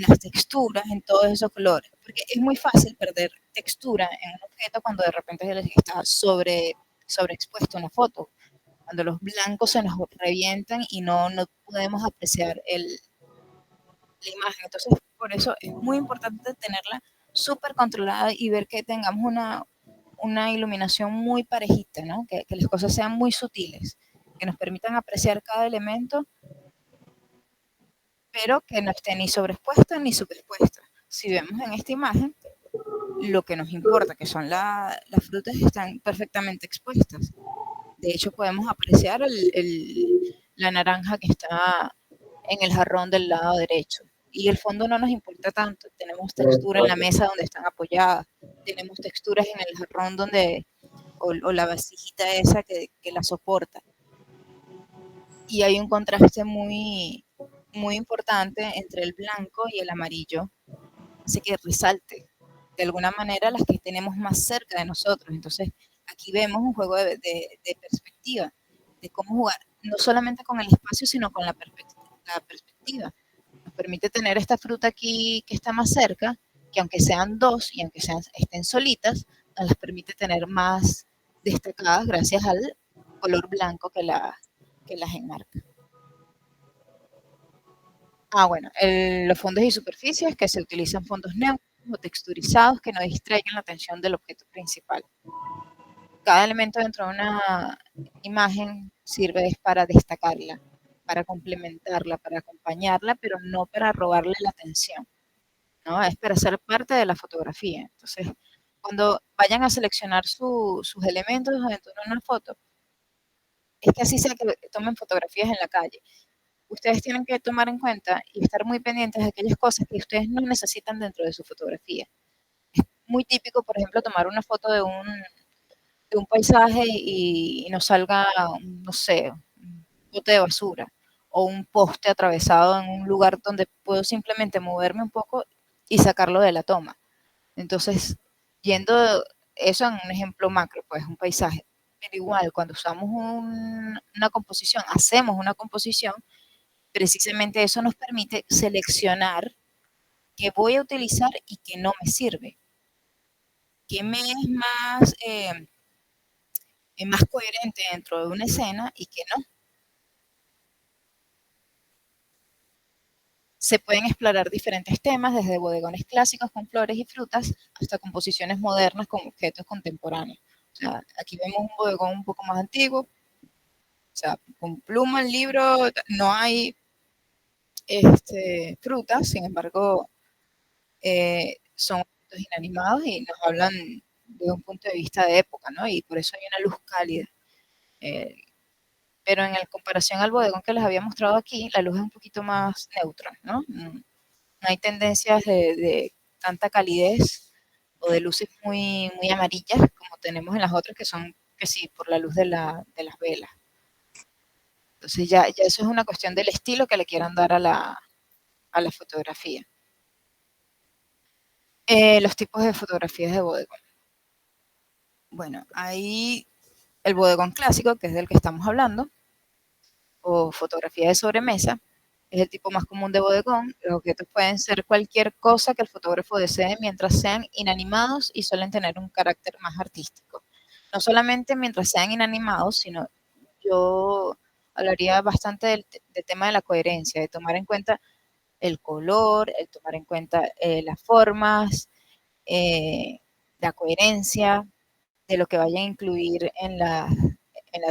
las texturas, en todos esos colores. Porque es muy fácil perder textura en un objeto cuando de repente está sobreexpuesto en la foto. Cuando los blancos se nos revientan y no podemos apreciar la imagen. Entonces, por eso es muy importante tenerla súper controlada y ver que tengamos una iluminación muy parejita, ¿no? Que las cosas sean muy sutiles, que nos permitan apreciar cada elemento, pero que no esté ni sobreexpuesta ni subexpuesta. Si vemos en esta imagen, lo que nos importa, que son las frutas, están perfectamente expuestas. De hecho, podemos apreciar la naranja que está en el jarrón del lado derecho. Y el fondo no nos importa tanto. Tenemos textura en la mesa donde están apoyadas. Tenemos texturas en el jarrón o la vasijita esa que la soporta. Y hay un contraste muy, muy importante entre el blanco y el amarillo. Hace que resalte de alguna manera las que tenemos más cerca de nosotros. Entonces, aquí vemos un juego de perspectiva, de cómo jugar, no solamente con el espacio, sino con la perspectiva. Nos permite tener esta fruta aquí que está más cerca, que aunque sean dos y aunque estén solitas, nos las permite tener más destacadas gracias al color blanco que las enmarca. Bueno, los fondos y superficies, que se utilizan fondos neutros o texturizados que no distraigan la atención del objeto principal. Cada elemento dentro de una imagen sirve para destacarla, para complementarla, para acompañarla, pero no para robarle la atención, ¿no? Es para ser parte de la fotografía. Entonces, cuando vayan a seleccionar sus elementos dentro de una foto, es que así sea que tomen fotografías en la calle, ustedes tienen que tomar en cuenta y estar muy pendientes de aquellas cosas que ustedes no necesitan dentro de su fotografía. Es muy típico, por ejemplo, tomar una foto de un paisaje y nos salga, no sé, un bote de basura o un poste atravesado en un lugar donde puedo simplemente moverme un poco y sacarlo de la toma. Entonces, yendo eso en un ejemplo macro, pues un paisaje. Pero igual, cuando usamos una composición, hacemos una composición, precisamente eso nos permite seleccionar qué voy a utilizar y qué no me sirve. Qué me es más coherente dentro de una escena y qué no. Se pueden explorar diferentes temas, desde bodegones clásicos con flores y frutas hasta composiciones modernas con objetos contemporáneos. O sea, aquí vemos un bodegón un poco más antiguo, o sea, con pluma, el libro, no hay frutas, sin embargo, son objetos inanimados y nos hablan de un punto de vista de época, ¿no? Y por eso hay una luz cálida. Eh, pero en comparación al bodegón que les había mostrado aquí, la luz es un poquito más neutra, ¿no? No hay tendencias de tanta calidez o de luces muy amarillas como tenemos en las otras que son, que sí, por la luz de las velas. Entonces ya eso es una cuestión del estilo que le quieran dar a la fotografía. Los tipos de fotografías de bodegón. Bueno, hay el bodegón clásico, que es del que estamos hablando, o fotografía de sobremesa, es el tipo más común de bodegón. Los objetos pueden ser cualquier cosa que el fotógrafo desee mientras sean inanimados y suelen tener un carácter más artístico. No solamente mientras sean inanimados, sino yo hablaría bastante del tema de la coherencia, de tomar en cuenta el color, el tomar en cuenta las formas, eh, la coherencia de lo que vayan a incluir en la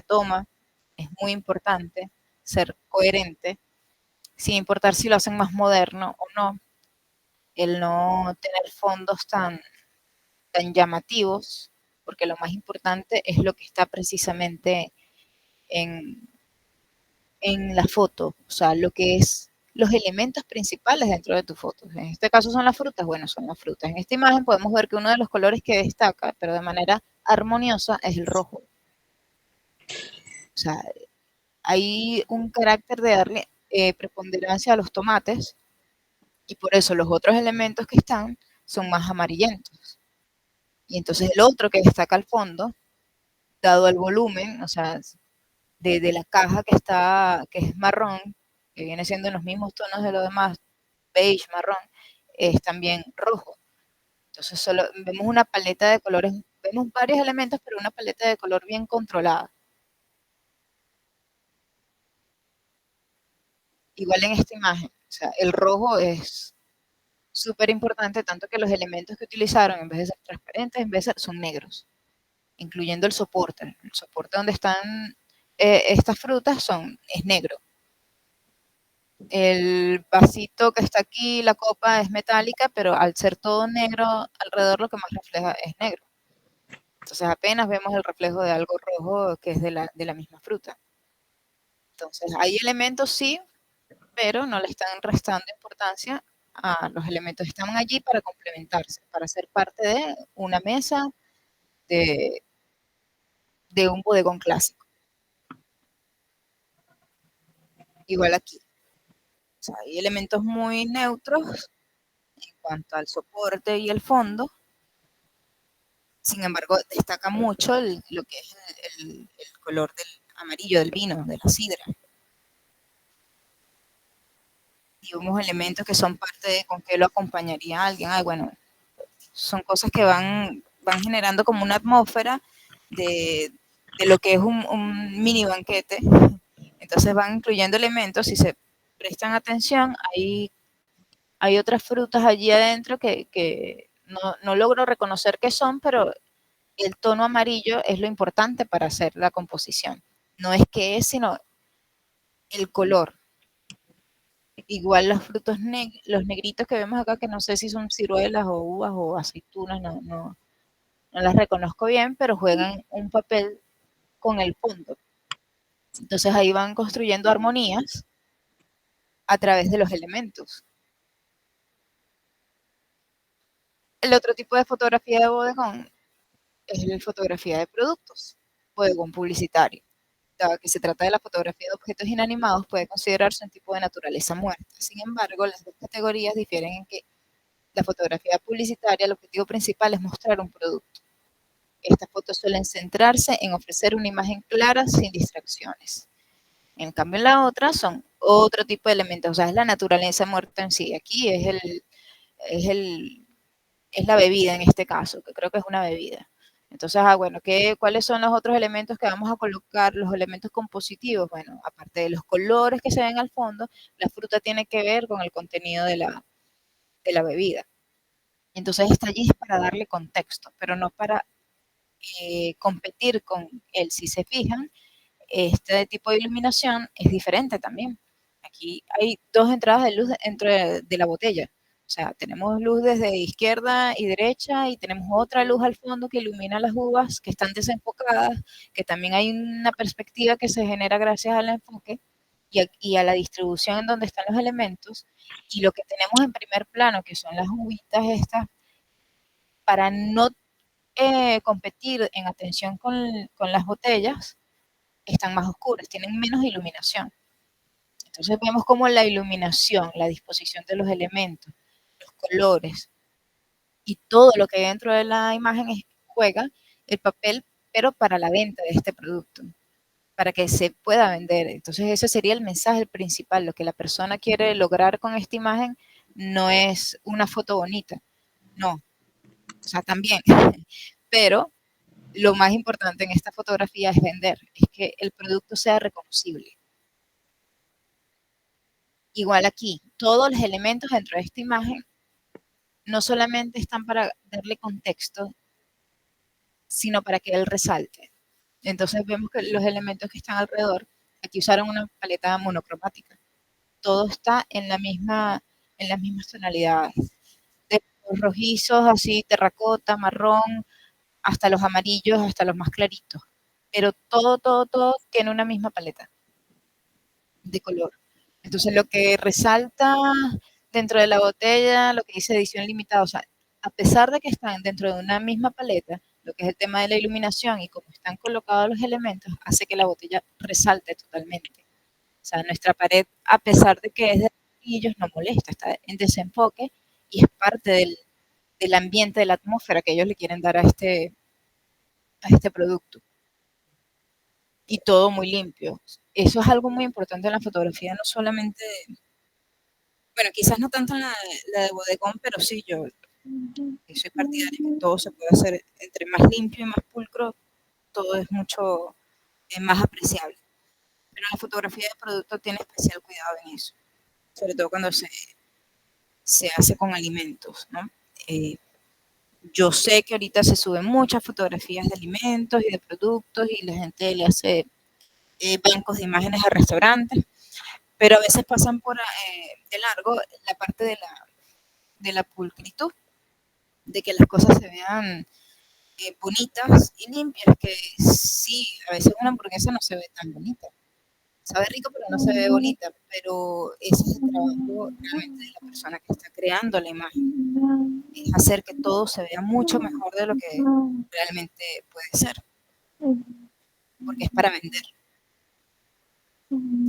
toma. Es muy importante ser coherente, sin importar si lo hacen más moderno o no, el no tener fondos tan llamativos, porque lo más importante es lo que está precisamente en, en la foto, o sea, lo que es los elementos principales dentro de tu foto. En este caso son las frutas, bueno, son las frutas. En esta imagen podemos ver que uno de los colores que destaca, pero de manera armoniosa, es el rojo. O sea, hay un carácter de darle preponderancia a los tomates y por eso los otros elementos que están son más amarillentos. Y entonces el otro que destaca al fondo, dado el volumen, o sea, de la caja que es marrón, que viene siendo en los mismos tonos de lo demás, beige, marrón, es también rojo. Entonces solo vemos una paleta de colores, vemos varios elementos, pero una paleta de color bien controlada. Igual en esta imagen, o sea, el rojo es súper importante, tanto que los elementos que utilizaron, en vez de ser transparentes, en vez de ser, son negros, incluyendo el soporte. El soporte donde están estas frutas es negro. El vasito que está aquí, la copa es metálica, pero al ser todo negro alrededor lo que más refleja es negro. Entonces apenas vemos el reflejo de algo rojo que es de la misma fruta. Entonces hay elementos sí, pero no le están restando importancia a los elementos. Están allí para complementarse, para ser parte de una mesa, de, de un bodegón clásico. Igual aquí. O sea, hay elementos muy neutros en cuanto al soporte y el fondo. Sin embargo, destaca mucho lo que es el color del amarillo del vino, de la sidra. Y unos elementos que son parte de con qué lo acompañaría alguien. Ay, bueno, son cosas que van generando como una atmósfera de lo que es un mini banquete. Entonces van incluyendo elementos, si se prestan atención, hay otras frutas allí adentro que no logro reconocer qué son, pero el tono amarillo es lo importante para hacer la composición. No es qué es, sino el color. Igual los frutos, los negritos que vemos acá, que no sé si son ciruelas o uvas o aceitunas, no no las reconozco bien, pero juegan un papel con el fondo. Entonces ahí van construyendo armonías a través de los elementos. El otro tipo de fotografía de bodegón es la fotografía de productos, bodegón publicitario. Dado que se trata de la fotografía de objetos inanimados, puede considerarse un tipo de naturaleza muerta. Sin embargo, las dos categorías difieren en que la fotografía publicitaria, el objetivo principal es mostrar un producto. Estas fotos suelen centrarse en ofrecer una imagen clara sin distracciones. En cambio, la otra son otro tipo de elementos, o sea, es la naturaleza muerta en sí. Aquí es la bebida en este caso, que creo que es una bebida. Entonces, bueno, ¿cuáles son los otros elementos que vamos a colocar? Los elementos compositivos, bueno, aparte de los colores que se ven al fondo, la fruta tiene que ver con el contenido de la bebida. Entonces está allí para darle contexto, pero no para competir con él. Si se fijan, este tipo de iluminación es diferente también. Aquí hay dos entradas de luz dentro de la botella. O sea, tenemos luz desde izquierda y derecha y tenemos otra luz al fondo que ilumina las uvas que están desenfocadas, que también hay una perspectiva que se genera gracias al enfoque y a la distribución en donde están los elementos. Y lo que tenemos en primer plano, que son las uvitas estas, para no competir en atención con las botellas, están más oscuras, tienen menos iluminación. Entonces vemos como la iluminación, la disposición de los elementos, los colores y todo lo que hay dentro de la imagen juega el papel, pero para la venta de este producto, para que se pueda vender. Entonces ese sería el mensaje principal. Lo que la persona quiere lograr con esta imagen no es una foto bonita, no, o sea, también, pero lo más importante en esta fotografía es vender, es que el producto sea reconocible. Igual aquí, todos los elementos dentro de esta imagen no solamente están para darle contexto, sino para que él resalte. Entonces vemos que los elementos que están alrededor, aquí usaron una paleta monocromática. Todo está en las mismas tonalidades. De los rojizos, así, terracota, marrón, hasta los amarillos, hasta los más claritos. Pero todo tiene una misma paleta de color. Entonces lo que resalta dentro de la botella, lo que dice edición limitada, o sea, a pesar de que están dentro de una misma paleta, lo que es el tema de la iluminación y cómo están colocados los elementos, hace que la botella resalte totalmente. O sea, nuestra pared, a pesar de que es de brillos, no molesta, está en desenfoque y es parte del ambiente, de la atmósfera que ellos le quieren dar a este producto. Y todo muy limpio. Eso es algo muy importante en la fotografía, no solamente, bueno, quizás no tanto en la de bodegón, pero sí, yo soy partidaria de que todo se puede hacer, entre más limpio y más pulcro, todo es mucho más apreciable. Pero la fotografía de producto tiene especial cuidado en eso, sobre todo cuando se hace con alimentos, ¿no? Yo sé que ahorita se suben muchas fotografías de alimentos y de productos y la gente le hace bancos de imágenes a restaurantes, pero a veces pasan por de largo la parte de la pulcritud, de que las cosas se vean bonitas y limpias, que sí, a veces una hamburguesa no se ve tan bonita. Sabe rico, pero no se ve bonita, pero ese es el trabajo realmente de la persona que está creando la imagen, es hacer que todo se vea mucho mejor de lo que realmente puede ser, porque es para vender.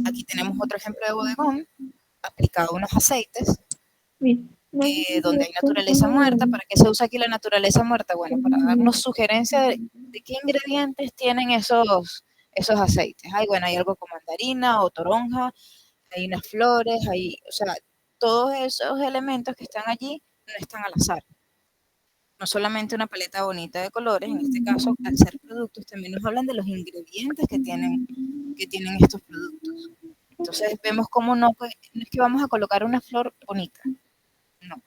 Aquí tenemos otro ejemplo de bodegón, aplicado a unos aceites, donde hay naturaleza muerta. ¿Para qué se usa aquí la naturaleza muerta? Bueno, para darnos sugerencias de qué ingredientes tienen esos aceites. Bueno, hay algo con mandarina o toronja, hay unas flores, o sea, todos esos elementos que están allí no están al azar. No solamente una paleta bonita de colores, en este caso, al ser productos, también nos hablan de los ingredientes que tienen estos productos. Entonces vemos cómo no es que vamos a colocar una flor bonita, no,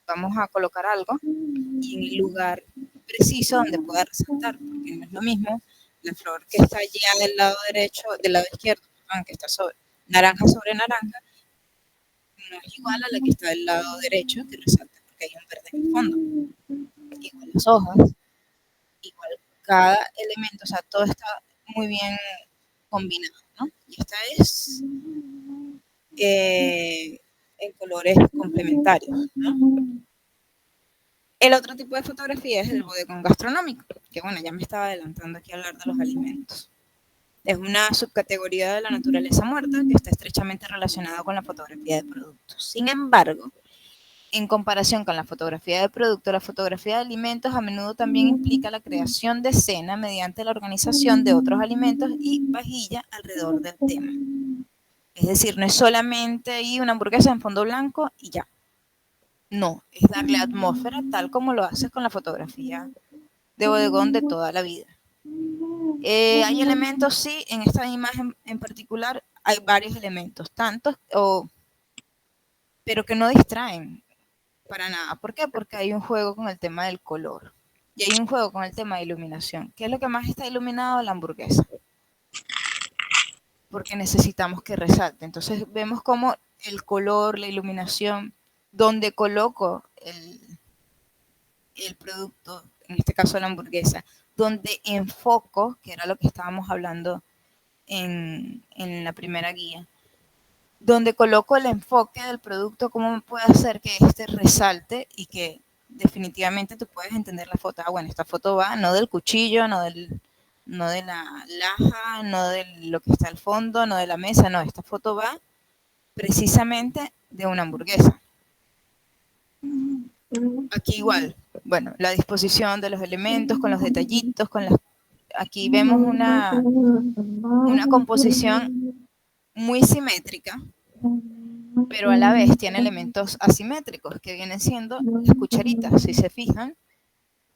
vamos a colocar algo y en el lugar preciso donde pueda resaltar, porque no es lo mismo la flor que está allá del lado derecho, del lado izquierdo, que está naranja sobre naranja, no es igual a la que está del lado derecho que resalta, porque hay un verde en el fondo. Igual las hojas, cada elemento, o sea, todo está muy bien combinado, ¿no? Y esta es en colores complementarios, ¿no? El otro tipo de fotografía es el bodegón gastronómico, que bueno, ya me estaba adelantando aquí a hablar de los alimentos. Es una subcategoría de la naturaleza muerta que está estrechamente relacionada con la fotografía de productos. Sin embargo, en comparación con la fotografía de producto, la fotografía de alimentos a menudo también implica la creación de escena mediante la organización de otros alimentos y vajilla alrededor del tema. Es decir, no es solamente ahí una hamburguesa en fondo blanco y ya. No, es darle atmósfera tal como lo haces con la fotografía de bodegón de toda la vida. Hay elementos, sí, en esta imagen en particular hay varios elementos, pero que no distraen para nada. ¿Por qué? Porque hay un juego con el tema del color y hay un juego con el tema de iluminación. ¿Qué es lo que más está iluminado? La hamburguesa. Porque necesitamos que resalte. Entonces vemos como el color, la iluminación, donde coloco el producto, en este caso la hamburguesa, donde enfoco, que era lo que estábamos hablando en la primera guía, donde coloco el enfoque del producto, cómo puede hacer que este resalte y que definitivamente tú puedes entender la foto. Ah, bueno, esta foto va no del cuchillo, no de la laja, no de lo que está al fondo, no de la mesa, no, esta foto va precisamente de una hamburguesa. Aquí igual, bueno, la disposición de los elementos con los detallitos, aquí vemos una composición muy simétrica, pero a la vez tiene elementos asimétricos, que vienen siendo las cucharitas. Si se fijan,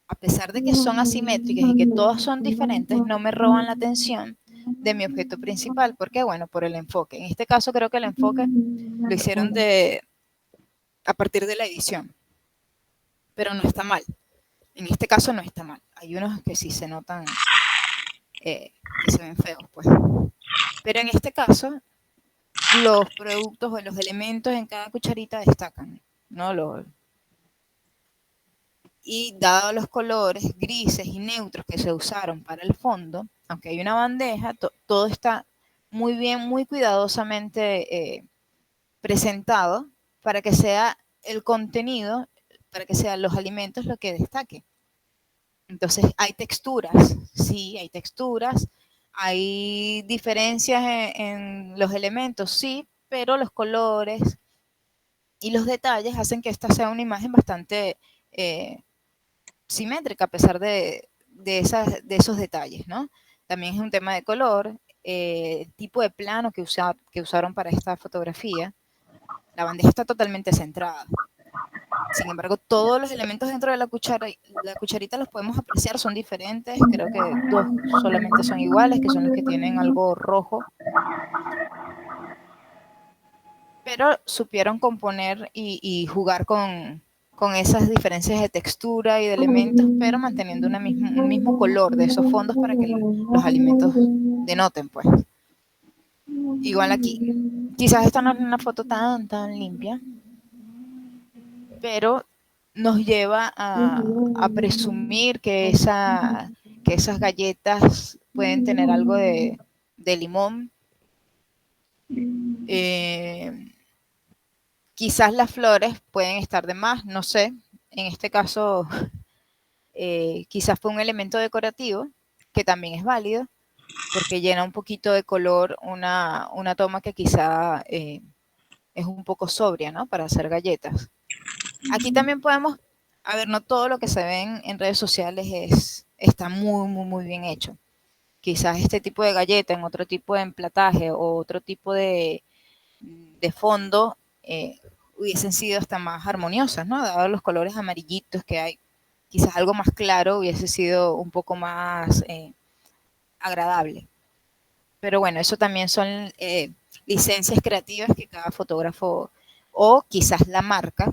a pesar de que son asimétricas y que todas son diferentes, no me roban la atención de mi objeto principal. ¿Por qué? Bueno, por el enfoque. En este caso creo que el enfoque lo hicieron a partir de la edición, pero no está mal. En este caso no está mal. Hay unos que sí se notan, que se ven feos, pues. Pero en este caso, los productos o los elementos en cada cucharita destacan, ¿no? Y dados los colores grises y neutros que se usaron para el fondo, aunque hay una bandeja, todo está muy bien, muy cuidadosamente presentado para que sea el contenido, para que sean los alimentos lo que destaque. Entonces hay texturas, sí, hay texturas, hay diferencias en los elementos, sí, pero los colores y los detalles hacen que esta sea una imagen bastante simétrica a pesar de esos detalles, ¿no? También es un tema de color, tipo de plano que usaron para esta fotografía. La bandeja está totalmente centrada. Sin embargo, todos los elementos dentro de la cucharita los podemos apreciar, son diferentes. Creo que dos solamente son iguales, que son los que tienen algo rojo. Pero supieron componer y jugar con esas diferencias de textura y de elementos, pero manteniendo un mismo color de esos fondos para que los alimentos denoten, pues. Igual aquí. Quizás esta no es una foto tan limpia, pero nos lleva a presumir que esas galletas pueden tener algo de limón. Quizás las flores pueden estar de más, no sé. En este caso, quizás fue un elemento decorativo, que también es válido, porque llena un poquito de color una toma que quizá es un poco sobria, ¿no? Para hacer galletas. Aquí también podemos, a ver, no todo lo que se ve en redes sociales está muy bien hecho. Quizás este tipo de galleta en otro tipo de emplataje o otro tipo de fondo hubiesen sido hasta más armoniosas, ¿no? Dado los colores amarillitos que hay, quizás algo más claro hubiese sido un poco más agradable. Pero bueno, eso también son licencias creativas que cada fotógrafo, o quizás la marca,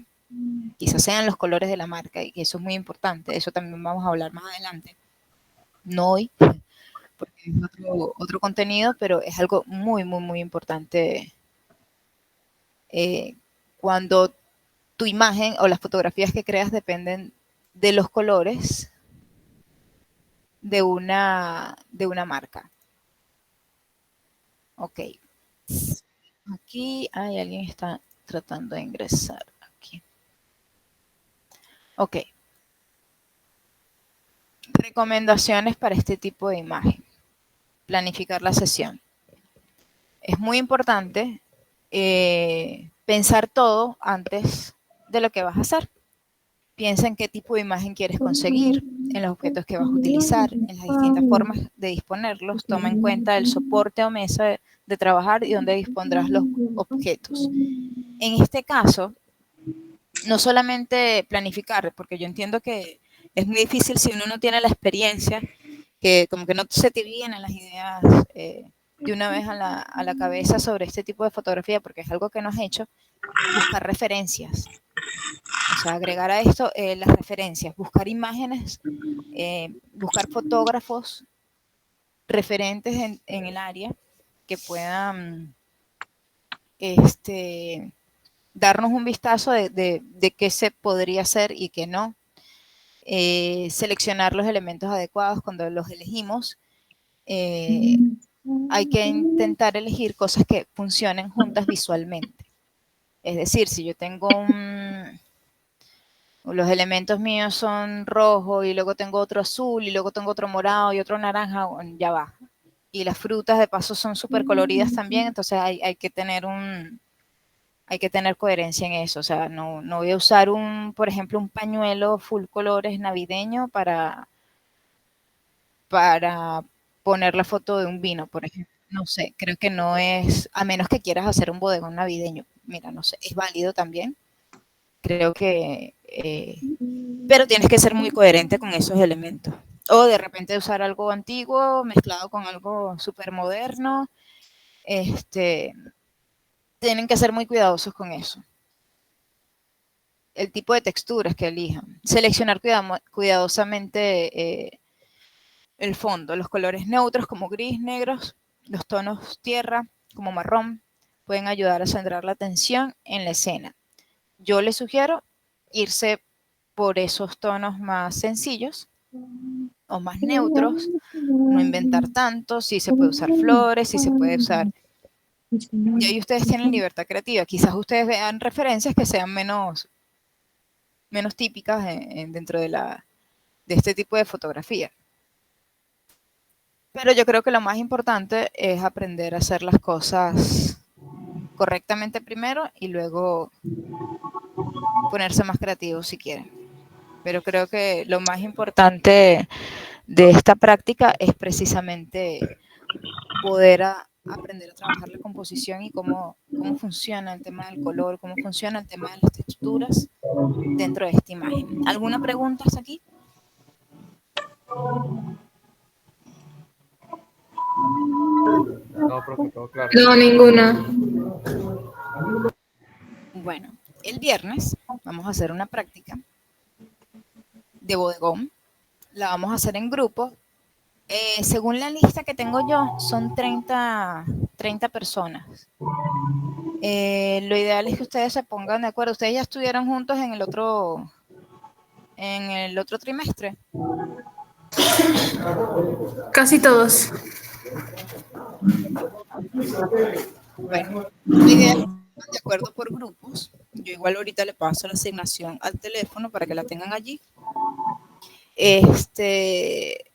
quizás sean los colores de la marca, y que eso es muy importante. Eso también vamos a hablar más adelante. No hoy, porque es otro contenido, pero es algo muy importante cuando tu imagen o las fotografías que creas dependen de los colores de una marca. Ok. Aquí hay alguien que está tratando de ingresar. Aquí. Ok. Recomendaciones para este tipo de imagen. Planificar la sesión. Es muy importante pensar todo antes de lo que vas a hacer. Piensa en qué tipo de imagen quieres conseguir, en los objetos que vas a utilizar, en las distintas formas de disponerlos. Toma en cuenta el soporte o mesa de trabajar y dónde dispondrás los objetos. En este caso, no solamente planificar, porque yo entiendo que es muy difícil si uno no tiene la experiencia, que como que no se te vienen las ideas de una vez a la cabeza sobre este tipo de fotografía, porque es algo que no has hecho, buscar referencias. O sea, agregar a esto las referencias, buscar imágenes, buscar fotógrafos referentes en el área que puedan darnos un vistazo de qué se podría hacer y qué no. Seleccionar los elementos adecuados cuando los elegimos. Hay que intentar elegir cosas que funcionen juntas visualmente. Es decir, si yo tengo los elementos míos son rojo y luego tengo otro azul y luego tengo otro morado y otro naranja, ya va. Y las frutas de paso son súper coloridas también, entonces hay que tener coherencia en eso. O sea, no voy a usar por ejemplo, un pañuelo full colores navideño para poner la foto de un vino, por ejemplo. No sé, creo que no es, a menos que quieras hacer un bodegón navideño. Mira, no sé, es válido también. Creo que, pero tienes que ser muy coherente con esos elementos. O de repente usar algo antiguo mezclado con algo súper moderno. Tienen que ser muy cuidadosos con eso. El tipo de texturas que elijan. Seleccionar cuidadosamente el fondo, los colores neutros como gris, negros, los tonos tierra como marrón, pueden ayudar a centrar la atención en la escena. Yo les sugiero irse por esos tonos más sencillos o más neutros, no inventar tanto, si se puede usar flores, si se puede usar... Y ahí ustedes tienen libertad creativa. Quizás ustedes vean referencias que sean menos típicas dentro de este tipo de fotografía. Pero yo creo que lo más importante es aprender a hacer las cosas correctamente primero y luego ponerse más creativos si quieren. Pero creo que lo más importante de esta práctica es precisamente poder aprender a trabajar la composición y cómo funciona el tema del color, cómo funciona el tema de las texturas dentro de esta imagen. ¿Alguna pregunta hasta aquí? No, profe, todo claro. No, ninguna. Bueno, el viernes vamos a hacer una práctica de bodegón. La vamos a hacer en grupo. Según la lista que tengo yo, son 30 personas. Lo ideal es que ustedes se pongan de acuerdo. Ustedes ya estuvieron juntos en el otro trimestre. Casi todos. Bueno, la idea es que estén de acuerdo por grupos. Yo igual ahorita le paso la asignación al teléfono para que la tengan allí.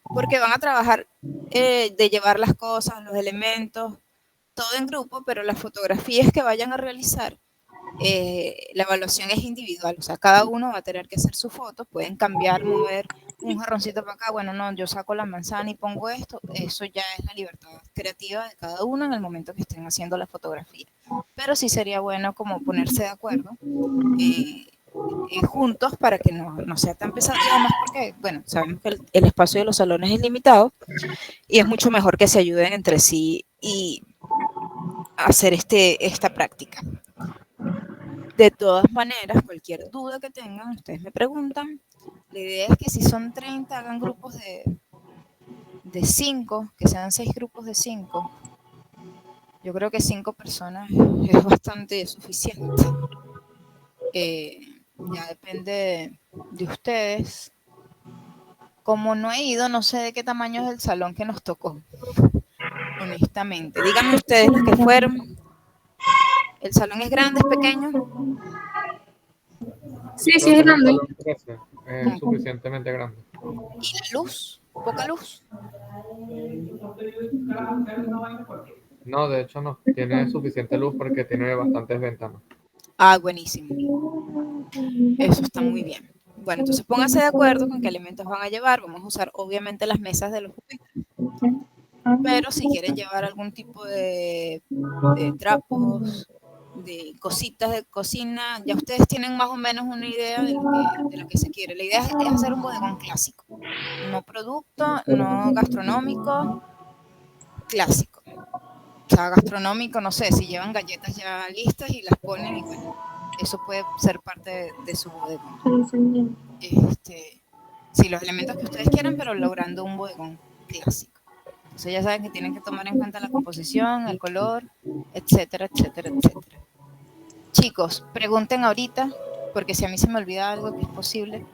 Porque van a trabajar de llevar las cosas, los elementos, todo en grupo, pero las fotografías que vayan a realizar, la evaluación es individual, o sea, cada uno va a tener que hacer su foto, pueden cambiar, mover un jarroncito para acá, bueno, no, yo saco la manzana y pongo esto, eso ya es la libertad creativa de cada uno en el momento que estén haciendo la fotografía. Pero sí sería bueno como ponerse de acuerdo juntos para que no sea tan pesado y además porque, bueno, sabemos que el espacio de los salones es limitado y es mucho mejor que se ayuden entre sí y hacer esta práctica. De todas maneras, cualquier duda que tengan, ustedes me preguntan. La idea es que si son 30, hagan grupos de 5, que sean 6 grupos de 5. Yo creo que 5 personas es bastante suficiente. Ya depende de ustedes como no he ido, no sé de qué tamaño es el salón que nos tocó, honestamente. Díganme ustedes los que fueron. ¿El salón es grande, es pequeño? Sí, sí, es grande. Es suficientemente grande. ¿Y la luz? ¿Poca luz? No, de hecho no. Tiene suficiente luz porque tiene bastantes ventanas. Ah, buenísimo. Eso está muy bien. Bueno, entonces pónganse de acuerdo con qué elementos van a llevar. Vamos a usar obviamente las mesas de los pupitres. Pero si quieren llevar algún tipo de trapos, de cositas de cocina, ya ustedes tienen más o menos una idea de lo que se quiere. La idea es hacer un bodegón clásico. No producto, no gastronómico, clásico. O sea, gastronómico, no sé, si llevan galletas ya listas y las ponen, y bueno, eso puede ser parte de su bodegón. Sí, los elementos que ustedes quieran, pero logrando un bodegón clásico. Entonces ya saben que tienen que tomar en cuenta la composición, el color, etcétera, etcétera, etcétera. Chicos, pregunten ahorita, porque si a mí se me olvida algo, que es posible,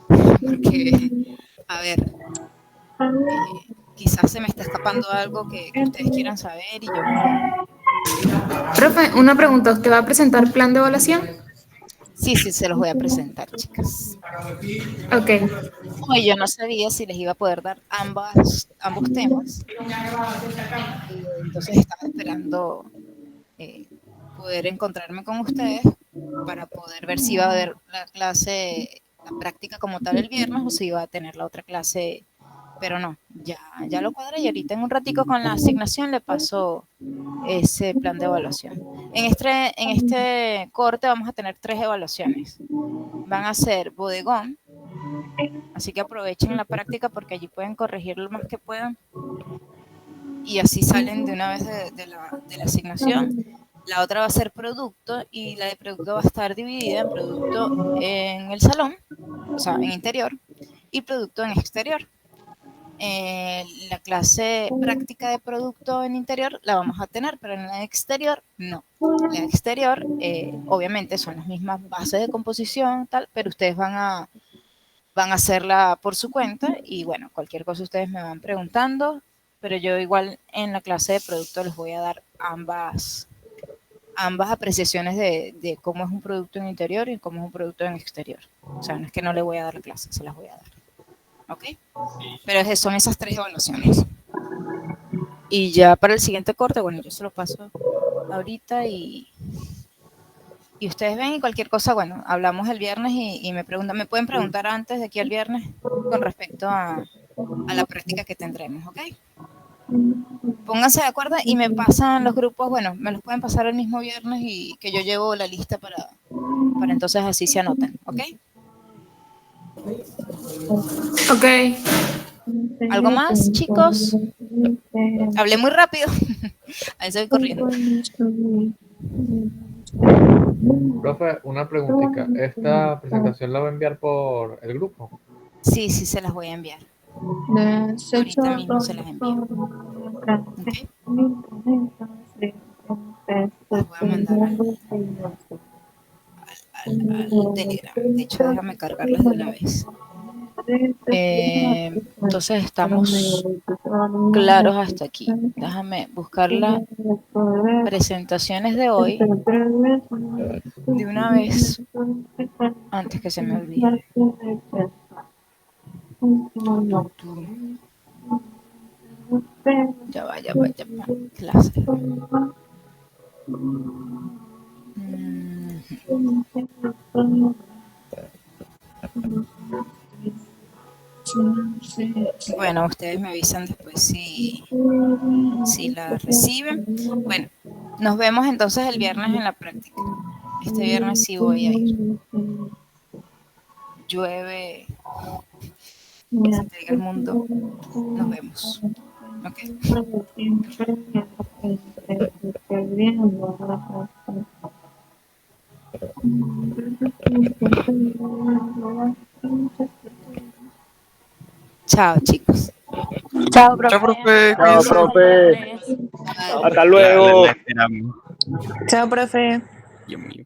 porque, a ver, quizás se me está escapando algo que ustedes quieran saber y yo no. Profe, una pregunta. ¿Usted va a presentar plan de evaluación? Sí, se los voy a presentar, chicas. Ok. Oye, yo no sabía si les iba a poder dar ambos temas. Entonces estaba esperando poder encontrarme con ustedes para poder ver si iba a haber la clase, la práctica como tal el viernes o si iba a tener la otra clase, pero no, ya lo cuadré y ahorita en un ratico con la asignación le paso ese plan de evaluación. En este corte vamos a tener 3 evaluaciones. Van a ser bodegón, así que aprovechen la práctica porque allí pueden corregir lo más que puedan y así salen de una vez de la asignación. La otra va a ser producto y la de producto va a estar dividida en producto en el salón, o sea, en interior, y producto en exterior. La clase práctica de producto en interior la vamos a tener, pero en la exterior no. La exterior, obviamente, son las mismas bases de composición, tal, pero ustedes van a hacerla por su cuenta y bueno, cualquier cosa ustedes me van preguntando, pero yo igual en la clase de producto les voy a dar ambas apreciaciones de cómo es un producto en interior y cómo es un producto en exterior. O sea, no es que no le voy a dar la clase, se las voy a dar. ¿Ok? Pero son esas 3 evaluaciones. Y ya para el siguiente corte, bueno, yo se lo paso ahorita y ustedes ven y cualquier cosa, bueno, hablamos el viernes y me pueden preguntar antes de aquí al viernes con respecto a la práctica que tendremos, ¿ok? Pónganse de acuerdo y me pasan los grupos, bueno, me los pueden pasar el mismo viernes y que yo llevo la lista para entonces así se anotan, ¿ok? Ok. ¿Algo más, chicos? Hablé muy rápido. A veces voy corriendo. Profe, una preguntita. ¿Esta presentación la va a enviar por el grupo? Sí, se las voy a enviar. Ahorita mismo se las envío. ¿Ok? Las voy a mandar al Telegram. De hecho, déjame cargarlas de una vez. Entonces estamos claros hasta aquí. Déjame buscar las presentaciones de hoy de una vez antes que se me olvide. Ya va. Clase. Bueno, ustedes me avisan después si la reciben. Bueno, nos vemos entonces el viernes en la práctica. Este viernes sí voy a ir. Llueve, que se te diga el mundo. Nos vemos. Ok. Chao, chicos. Chao, profe. Chao, profe. Chao, Cuídense. profe. Bye. Hasta luego. La esperamos. Chao, profe. Dios mío.